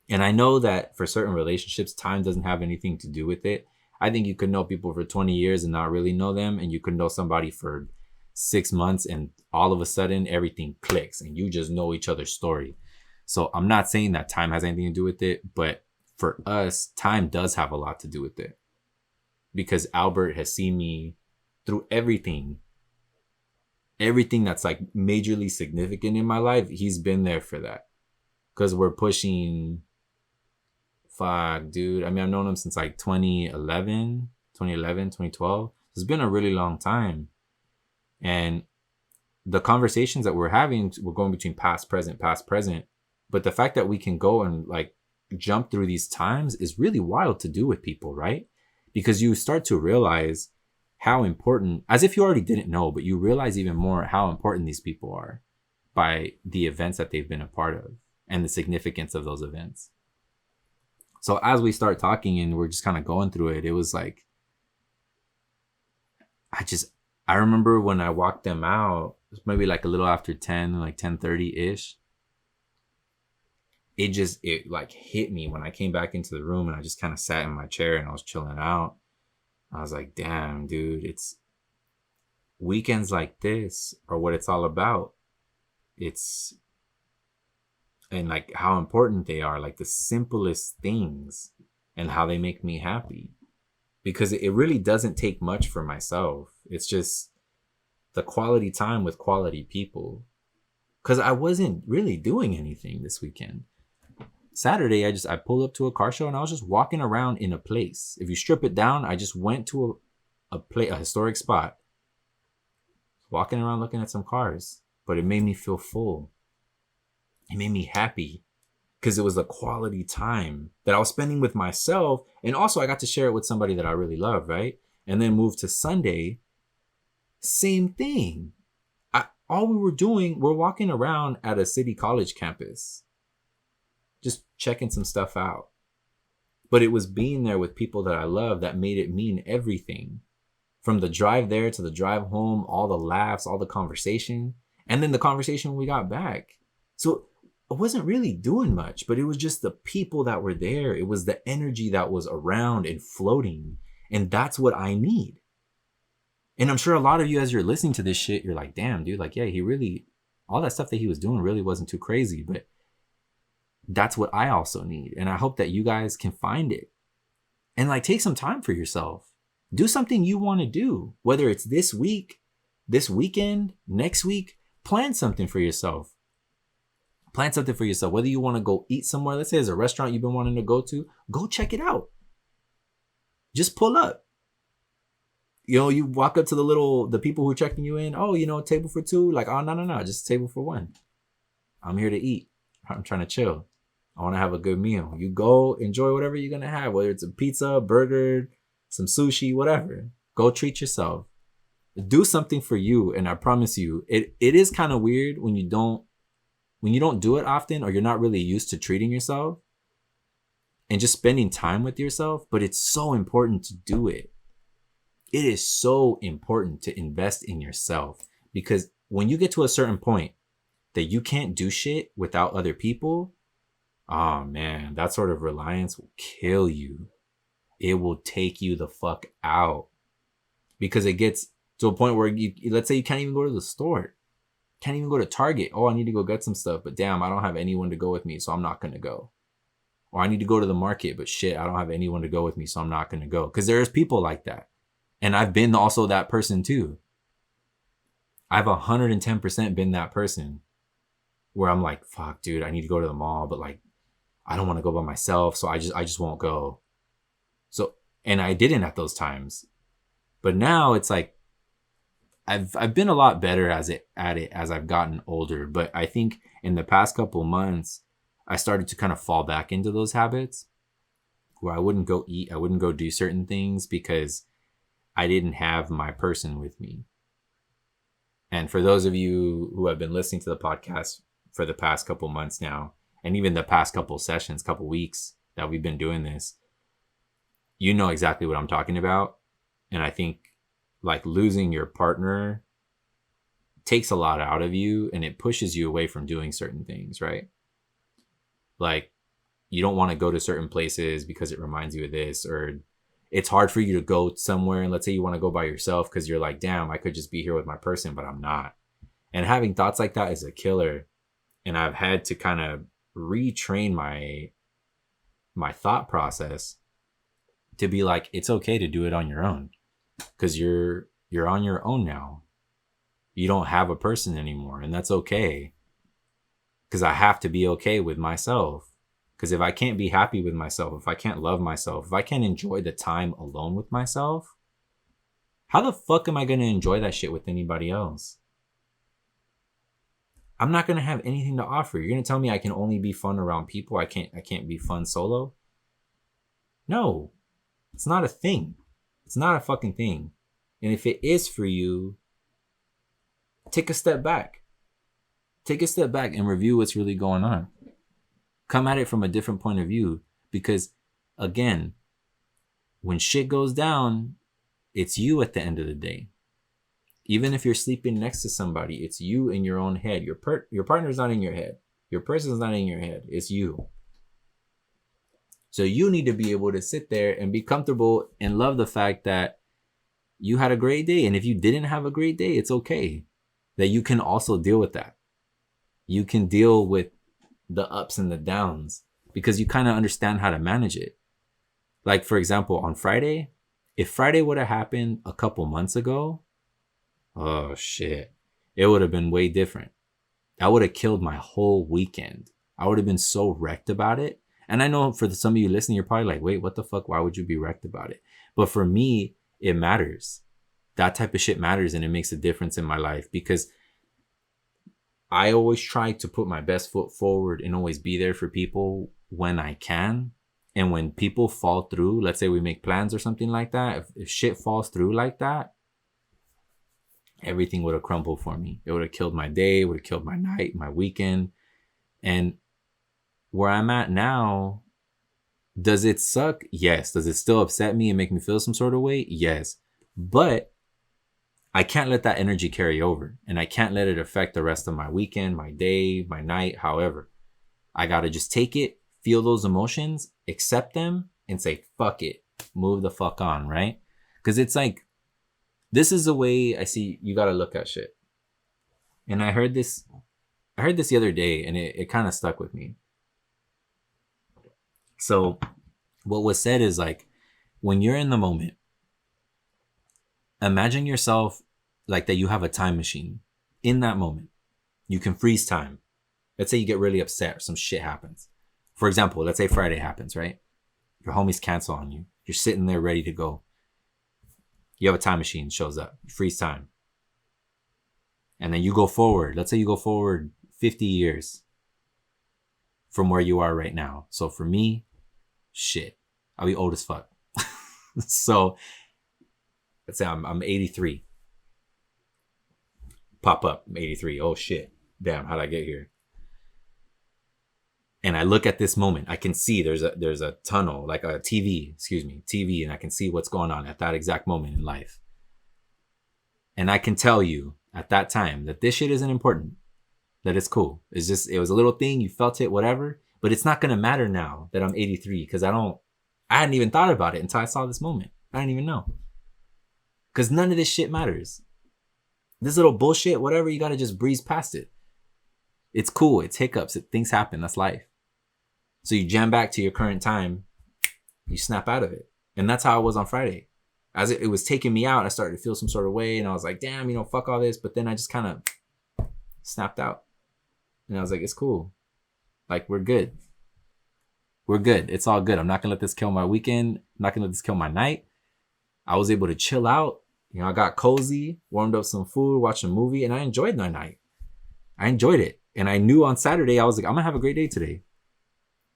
And I know that for certain relationships, time doesn't have anything to do with it. I think you could know people for 20 years and not really know them. And you could know somebody for 6 months and all of a sudden everything clicks and you just know each other's story. So I'm not saying that time has anything to do with it, but for us, time does have a lot to do with it. Because Albert has seen me through everything that's like majorly significant in my life. He's been there for that. Because we're pushing, fuck, dude. I mean, I've known him since like 2012. It's been a really long time. And the conversations that we're having, we're going between past, present. But the fact that we can go and like jump through these times is really wild to do with people, right? Because you start to realize how important, as if you already didn't know, but you realize even more how important these people are by the events that they've been a part of and the significance of those events. So as we start talking and we're just kind of going through it, it was like, I remember when I walked them out, maybe like a little after 10, like 10:30-ish. It like hit me when I came back into the room and I just kind of sat in my chair and I was chilling out. I was like, damn, dude, it's weekends like this are what it's all about. And like how important they are, like the simplest things and how they make me happy. Because it really doesn't take much for myself. It's just the quality time with quality people. Because I wasn't really doing anything this weekend. Saturday, I pulled up to a car show and I was just walking around in a place. If you strip it down, I just went to a historic spot, walking around looking at some cars. But it made me feel full. It made me happy because it was the quality time that I was spending with myself. And also I got to share it with somebody that I really love, right? And then move to Sunday, same thing. All we were doing, we're walking around at a city college campus, just checking some stuff out. But it was being there with people that I love that made it mean everything. From the drive there to the drive home, all the laughs, all the conversation, and then the conversation when we got back. So I wasn't really doing much, but it was just the people that were there. It was the energy that was around and floating. And that's what I need. And I'm sure a lot of you, as you're listening to this shit, you're like, damn, dude, like, yeah, all that stuff that he was doing really wasn't too crazy. But that's what I also need. And I hope that you guys can find it. And like, take some time for yourself. Do something you want to do. Whether it's this week, this weekend, next week, plan something for yourself. Plan something for yourself. Whether you want to go eat somewhere, let's say there's a restaurant you've been wanting to go check it out. Just pull up. You know, you walk up to the people who are checking you in. Oh, table for two. Like, oh, no, just table for one. I'm here to eat. I'm trying to chill. I want to have a good meal. You go enjoy whatever you're going to have, whether it's a pizza, burger, some sushi, whatever. Go treat yourself. Do something for you. And I promise you, it is kind of weird when you don't do it often, or you're not really used to treating yourself and just spending time with yourself. But it's so important to do it. It is so important to invest in yourself, because when you get to a certain point that you can't do shit without other people, oh man, that sort of reliance will kill you. It will take you the fuck out, because it gets to a point where let's say you can't even go to the store, can't even go to Target. Oh, I need to go get some stuff, but damn, I don't have anyone to go with me, so I'm not going to go. Or I need to go to the market, but shit, I don't have anyone to go with me, so I'm not going to go. Because there's people like that. And I've been also that person too. I've 110% been that person where I'm like, fuck, dude, I need to go to the mall, but like, I don't want to go by myself, so I just won't go. So, and I didn't at those times. But now it's like, I've been a lot better at it as I've gotten older. But I think in the past couple months, I started to kind of fall back into those habits where I wouldn't go eat, I wouldn't go do certain things because I didn't have my person with me. And for those of you who have been listening to the podcast for the past couple months now, and even the past couple sessions, couple weeks that we've been doing this, you know exactly what I'm talking about. And I think like losing your partner takes a lot out of you, and it pushes you away from doing certain things, right? Like you don't want to go to certain places because it reminds you of this, or it's hard for you to go somewhere. And let's say you want to go by yourself because you're like, damn, I could just be here with my person, but I'm not. And having thoughts like that is a killer. And I've had to kind of retrain my thought process to be like, it's okay to do it on your own, because you're on your own now. You don't have a person anymore, and that's okay. Because I have to be okay with myself. Because if I can't be happy with myself, if I can't love myself, if I can't enjoy the time alone with myself, how the fuck am I going to enjoy that shit with anybody else? I'm not going to have anything to offer. You're going to tell me I can only be fun around people. I can't be fun solo. No, it's not a thing. It's not a fucking thing. And if it is for you, take a step back. Take a step back and review what's really going on. Come at it from a different point of view. Because, again, when shit goes down, it's you at the end of the day. Even if you're sleeping next to somebody, it's you in your own head. Your partner's not in your head. Your person's not in your head. It's you. So you need to be able to sit there and be comfortable and love the fact that you had a great day. And if you didn't have a great day, it's okay. That you can also deal with that. You can deal with the ups and the downs because you kind of understand how to manage it. Like, for example, on Friday, if Friday would have happened a couple months ago, oh shit, it would have been way different. I would have killed my whole weekend. I would have been so wrecked about it. And I know for some of you listening, you're probably like, wait, what the fuck? Why would you be wrecked about it? But for me, it matters. That type of shit matters, and it makes a difference in my life because I always try to put my best foot forward and always be there for people when I can. And when people fall through, let's say we make plans or something like that, if shit falls through like that, everything would have crumbled for me. It would have killed my day, would have killed my night, my weekend. And where I'm at now, does it suck? Yes. Does it still upset me and make me feel some sort of way? Yes. But I can't let that energy carry over, and I can't let it affect the rest of my weekend, my day, my night, however. I got to just take it, feel those emotions, accept them, and say, fuck it, move the fuck on, right? Because it's like, this is the way I see you got to look at shit. And I heard this the other day, and it kind of stuck with me. So what was said is like, when you're in the moment, imagine yourself like that you have a time machine. In that moment, you can freeze time. Let's say you get really upset or some shit happens. For example, let's say Friday happens, right? Your homies cancel on you. You're sitting there ready to go. You have a time machine, shows up. You freeze time. And then you go forward. Let's say you go forward 50 years from where you are right now. So for me, shit, I'll be old as fuck. So let's say I'm 83. Pop up, I'm 83. Oh shit. Damn, how'd I get here? And I look at this moment. I can see there's a tunnel, like a TV, and I can see what's going on at that exact moment in life. And I can tell you at that time that this shit isn't important. That it's cool. It's just, it was a little thing, you felt it, whatever. But it's not gonna matter now that I'm 83 because I hadn't even thought about it until I saw this moment. I didn't even know. Because none of this shit matters. This little bullshit, whatever, you gotta just breeze past it. It's cool, it's hiccups, things happen, that's life. So you jam back to your current time, you snap out of it. And that's how I was on Friday. As it was taking me out, I started to feel some sort of way, and I was like, damn, fuck all this. But then I just kind of snapped out. And I was like, it's cool. Like, we're good. We're good. It's all good. I'm not gonna let this kill my weekend. I'm not gonna let this kill my night. I was able to chill out. I got cozy, warmed up some food, watched a movie, and I enjoyed my night. I enjoyed it. And I knew on Saturday, I was like, I'm gonna have a great day today.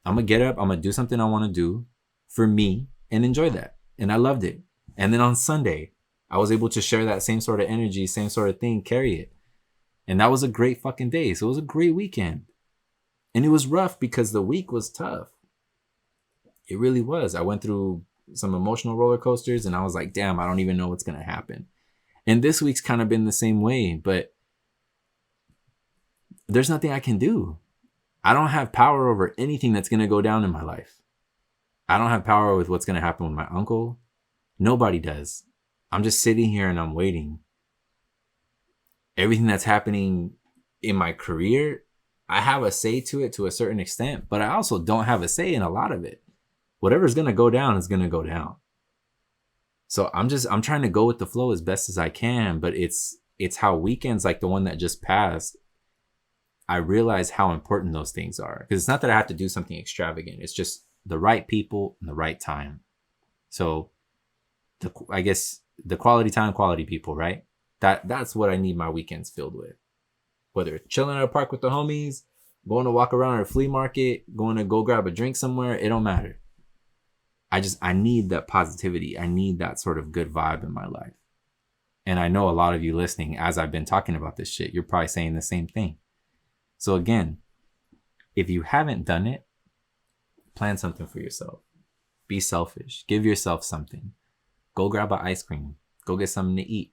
I'm gonna get up, I'm gonna do something I wanna do for me and enjoy that. And I loved it. And then on Sunday, I was able to share that same sort of energy, same sort of thing, carry it. And that was a great fucking day. So it was a great weekend. And it was rough because the week was tough. It really was. I went through some emotional roller coasters and I was like, damn, I don't even know what's going to happen. And this week's kind of been the same way, but there's nothing I can do. I don't have power over anything that's going to go down in my life. I don't have power with what's going to happen with my uncle. Nobody does. I'm just sitting here and I'm waiting. Everything that's happening in my career, I have a say to it to a certain extent, but I also don't have a say in a lot of it. Whatever's going to go down is going to go down. So I'm trying to go with the flow as best as I can, but it's how weekends like the one that just passed, I realize how important those things are. Because it's not that I have to do something extravagant. It's just the right people and the right time. So I guess the quality time, quality people, right? That's what I need my weekends filled with. Whether it's chilling at a park with the homies, going to walk around at a flea market, going to go grab a drink somewhere, it don't matter. I need that positivity. I need that sort of good vibe in my life. And I know a lot of you listening, as I've been talking about this shit, you're probably saying the same thing. So again, if you haven't done it, plan something for yourself. Be selfish. Give yourself something. Go grab an ice cream. Go get something to eat.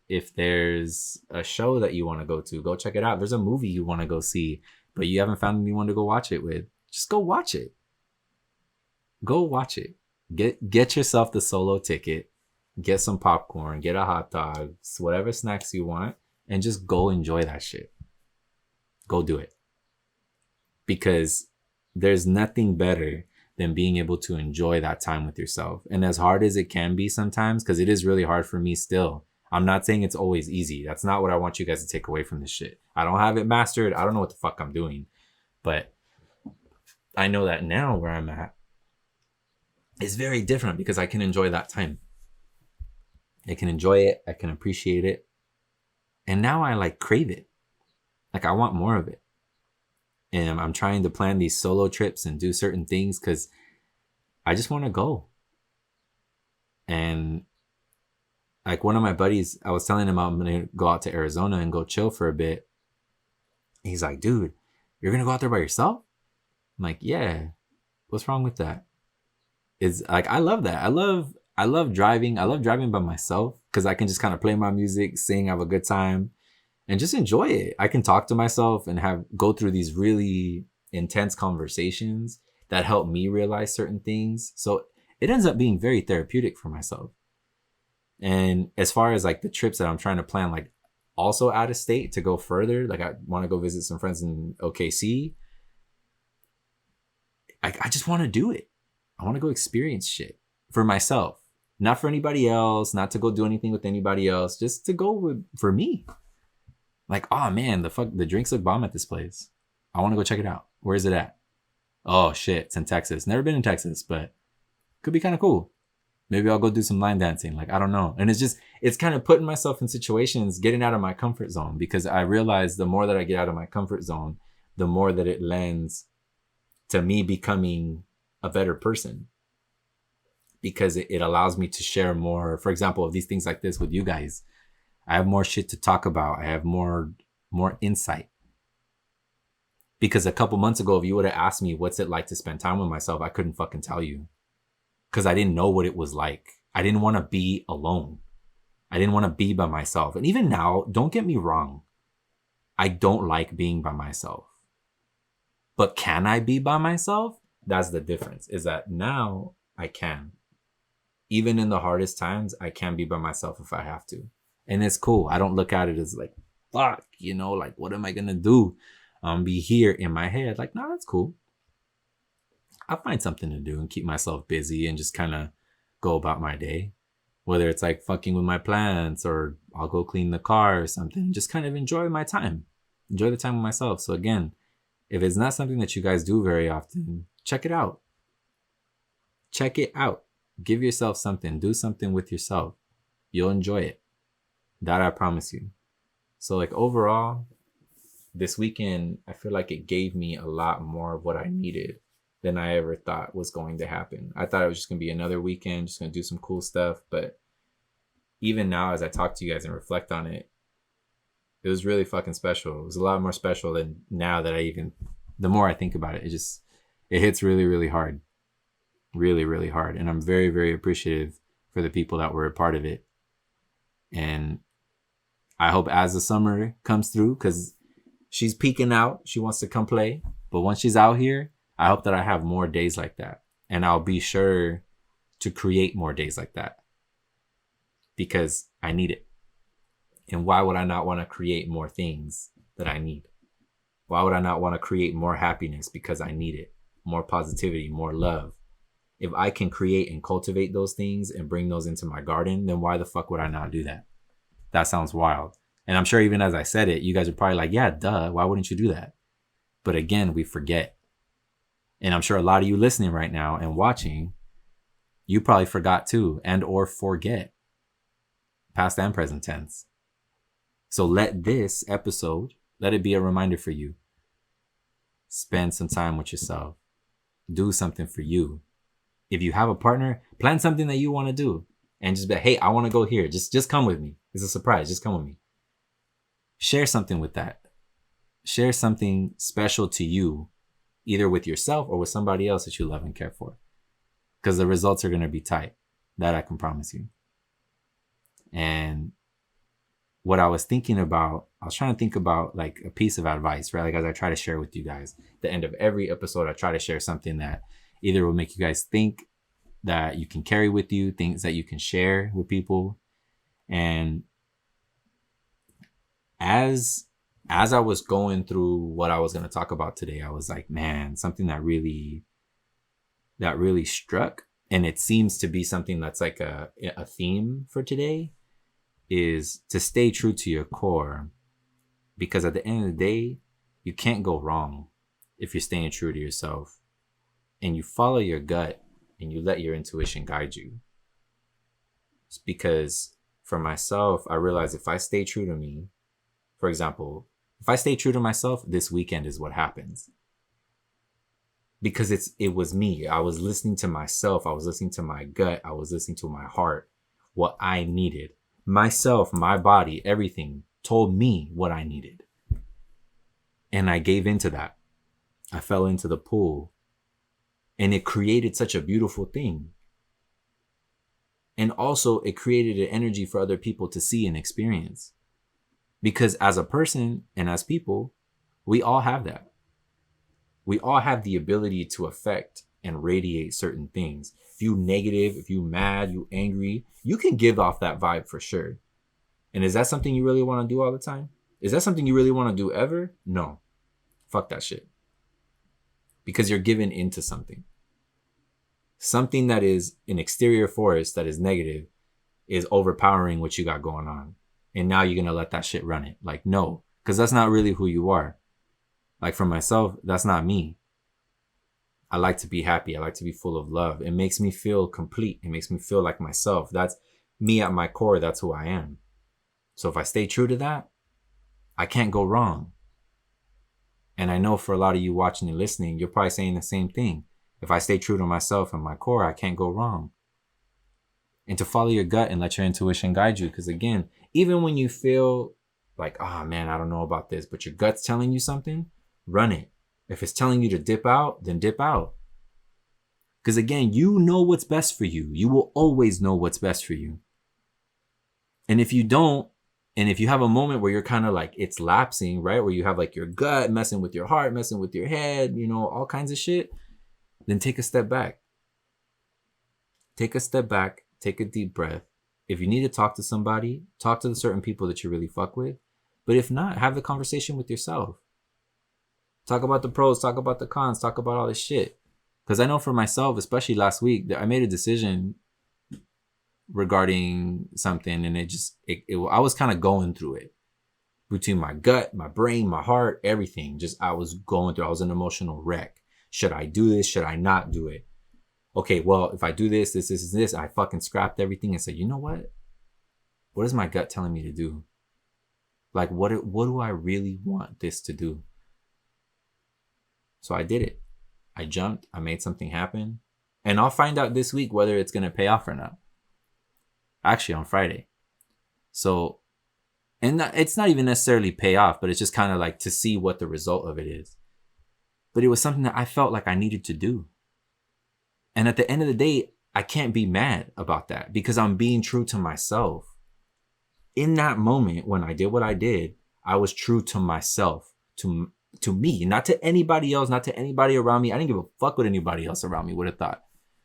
If there's a show that you want to go to, go check it out. There's a movie you want to go see, but you haven't found anyone to go watch it with. Just go watch it. Go watch it. Get yourself the solo ticket. Get some popcorn. Get a hot dog. Whatever snacks you want. And just go enjoy that shit. Go do it. Because there's nothing better than being able to enjoy that time with yourself. And as hard as it can be sometimes, because it is really hard for me still. I'm not saying it's always easy. That's not what I want you guys to take away from this shit. I don't have it mastered. I don't know what the fuck I'm doing. But I know that now where I'm at is very different because I can enjoy that time. I can enjoy it. I can appreciate it. And now I like crave it. Like I want more of it. And I'm trying to plan these solo trips and do certain things because I just want to go. And like one of my buddies, I was telling him I'm going to go out to Arizona and go chill for a bit. He's like, dude, you're going to go out there by yourself? I'm like, yeah. What's wrong with that? It's like, I love that. I love driving. I love driving by myself because I can just kind of play my music, sing, have a good time, and just enjoy it. I can talk to myself and go through these really intense conversations that help me realize certain things. So it ends up being very therapeutic for myself. And as far as like the trips that I'm trying to plan, like also out of state to go further, like I want to go visit some friends in OKC. I just want to do it. I want to go experience shit for myself, not for anybody else, not to go do anything with anybody else, just to go for me. Like, oh man, the drinks look bomb at this place. I want to go check it out. Where is it at? Oh shit, it's in Texas. Never been in Texas, but could be kind of cool. Maybe I'll go do some line dancing. Like, I don't know. And it's kind of putting myself in situations, getting out of my comfort zone, because I realize the more that I get out of my comfort zone, the more that it lends to me becoming a better person, because it allows me to share more, for example, of these things like this with you guys. I have more shit to talk about. I have more insight. Because a couple months ago, if you would have asked me what's it like to spend time with myself, I couldn't fucking tell you. Because I didn't know what it was like. I didn't want to be alone. I didn't want to be by myself. And even now, don't get me wrong, I don't like being by myself. But can I be by myself? That's the difference, is that now I can. Even in the hardest times, I can be by myself if I have to. And it's cool. I don't look at it as like, fuck, like, what am I going to do? Be here in my head. Like, no, that's cool. I'll find something to do and keep myself busy and just kind of go about my day. Whether it's like fucking with my plants or I'll go clean the car or something. Just kind of enjoy my time. Enjoy the time with myself. So again, if it's not something that you guys do very often, check it out. Check it out. Give yourself something. Do something with yourself. You'll enjoy it. That I promise you. So like overall, this weekend, I feel like it gave me a lot more of what I needed than I ever thought was going to happen. I thought it was just going to be another weekend, just going to do some cool stuff. But even now, as I talk to you guys and reflect on it, it was really fucking special. It was a lot more special than now that the more I think about it, it hits really, really hard. Really, really hard. And I'm very, very appreciative for the people that were a part of it. And I hope as the summer comes through, because she's peeking out, she wants to come play. But once she's out here, I hope that I have more days like that. And I'll be sure to create more days like that because I need it. And why would I not want to create more things that I need? Why would I not want to create more happiness because I need it? More positivity, more love. If I can create and cultivate those things and bring those into my garden, then why the fuck would I not do that? That sounds wild. And I'm sure even as I said it, you guys are probably like, yeah, duh, why wouldn't you do that? But again, we forget. And I'm sure a lot of you listening right now and watching, you probably forgot too, and or forget. Past and present tense. So let this episode, let it be a reminder for you. Spend some time with yourself. Do something for you. If you have a partner, plan something that you want to do. And just be like, hey, I want to go here. Just come with me. It's a surprise. Just come with me. Share something with that. Share something special to you, either with yourself or with somebody else that you love and care for. Because the results are going to be tight. That I can promise you. And what I was thinking about, I was trying to think about like a piece of advice, right? Like as I try to share with you guys. At the end of every episode, I try to share something that either will make you guys think, that you can carry with you, things that you can share with people. And as I was going through what I was going to talk about today, I was like, man, something that really struck. And it seems to be something that's like a theme for today, is to stay true to your core. Because at the end of the day, you can't go wrong if you're staying true to yourself and you follow your gut and you let your intuition guide you. It's because for myself, I realized if I stay true to me, for example, if I stay true to myself, this weekend is what happens. Because it was me. I was listening to myself. I was listening to my gut. I was listening to my heart, what I needed. Myself, my body, everything told me what I needed. And I gave into that. I fell into the pool. And it created such a beautiful thing. And also it created an energy for other people to see and experience. Because as a person and as people, we all have that. We all have the ability to affect and radiate certain things. If you negative, if you mad, you angry, you can give off that vibe for sure. And is that something you really want to do all the time? Is that something you really want to do ever? No. Fuck that shit. Because you're given into something. Something that is an exterior force that is negative is overpowering what you got going on. And now you're going to let that shit run it. Like, no, because that's not really who you are. Like for myself, that's not me. I like to be happy. I like to be full of love. It makes me feel complete. It makes me feel like myself. That's me at my core. That's who I am. So if I stay true to that, I can't go wrong. And I know for a lot of you watching and listening, you're probably saying the same thing. If I stay true to myself and my core, I can't go wrong. And to follow your gut and let your intuition guide you. Because again, even when you feel like, oh man, I don't know about this, but your gut's telling you something, run it. If it's telling you to dip out, then dip out. Because again, you know what's best for you. You will always know what's best for you. And if you don't, and if you have a moment where you're kind of like, it's lapsing, right? Where you have like your gut messing with your heart, messing with your head, you know, all kinds of shit, then take a step back. Take a step back. Take a deep breath. If you need to talk to somebody, talk to the certain people that you really fuck with. But if not, have the conversation with yourself. Talk about the pros, talk about the cons, talk about all this shit. Because I know for myself, especially last week, that I made a decision regarding something, and I was kind of going through it. Between my gut, my brain, my heart, everything. I was going through, I was an emotional wreck. Should I do this? Should I not do it? Okay, well, if I do this, I fucking scrapped everything and said, you know what? What is my gut telling me to do? Like, what do I really want this to do? So I did it. I jumped. I made something happen. And I'll find out this week whether it's going to pay off or not. Actually, on Friday. So, and it's not even necessarily pay off, but it's just kind of like to see what the result of it is. But it was something that I felt like I needed to do. And at the end of the day, I can't be mad about that because I'm being true to myself. In that moment, when I did what I did, I was true to myself, to To me, not to anybody else, not to anybody around me. I didn't give a fuck what anybody else around me would have thought.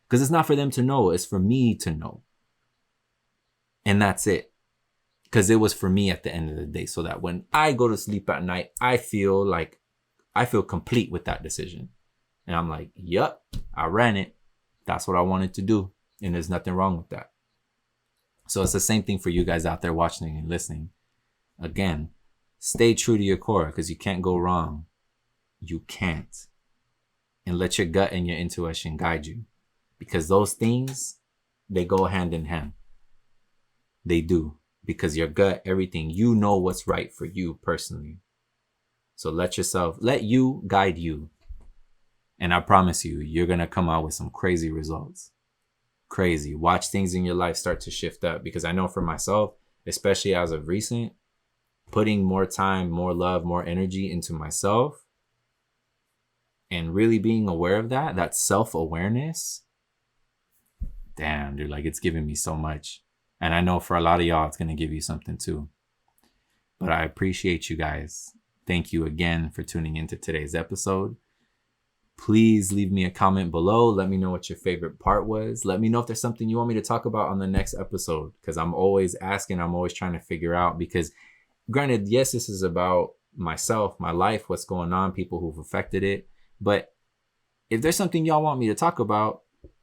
Because it's not for them to know. It's for me to know. And that's it. Because it was for me at the end of the day. So that when I go to sleep at night, I feel complete with that decision. And I'm like, yup, I ran it. That's what I wanted to do. And there's nothing wrong with that. So it's the same thing for you guys out there watching and listening. Again, stay true to your core because you can't go wrong. You can't. And let your gut and your intuition guide you. Because those things, they go hand in hand. They do. Because your gut, everything, you know what's right for you personally. So let you guide you. And I promise you, you're going to come out with some crazy results. Crazy. Watch things in your life start to shift up. Because I know for myself, especially as of recent, putting more time, more love, more energy into myself and really being aware of that self-awareness, damn, dude, like it's giving me so much. And I know for a lot of y'all, it's going to give you something too. But I appreciate you guys. Thank you again for tuning into today's episode. Please leave me a comment below. Let me know what your favorite part was. Let me know if there's something you want me to talk about on the next episode. Because I'm always asking, I'm always trying to figure out. Because granted, yes, this is about myself, my life, what's going on, people who've affected it. But if there's something y'all want me to talk about,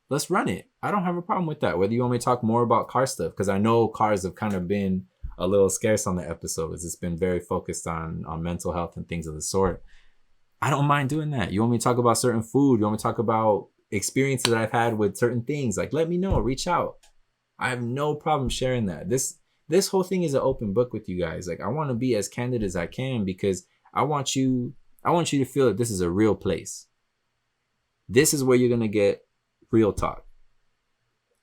let's run it. I don't have a problem with that. Whether you want me to talk more about car stuff, because I know cars have kind of been a little scarce on the episodes. It's been very focused on mental health and things of the sort. I don't mind doing that. You want me to talk about certain food? You want me to talk about experiences that I've had with certain things? Like, let me know. Reach out. I have no problem sharing that. This whole thing is an open book with you guys. Like, I want to be as candid as I can because I want you to feel that this is a real place. This is where you're going to get real talk.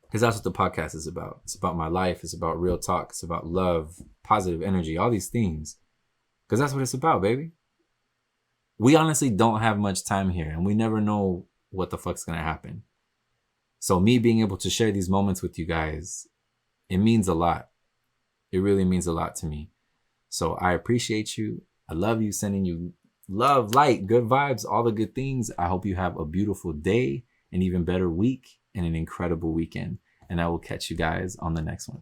Because that's what the podcast is about. It's about my life. It's about real talk. It's about love, positive energy, all these things. Because that's what it's about, baby. We honestly don't have much time here, and we never know what the fuck's going to happen. So me being able to share these moments with you guys, it means a lot. It really means a lot to me. So I appreciate you. I love you, sending you love, light, good vibes, all the good things. I hope you have a beautiful day, an even better week, and an incredible weekend. And I will catch you guys on the next one.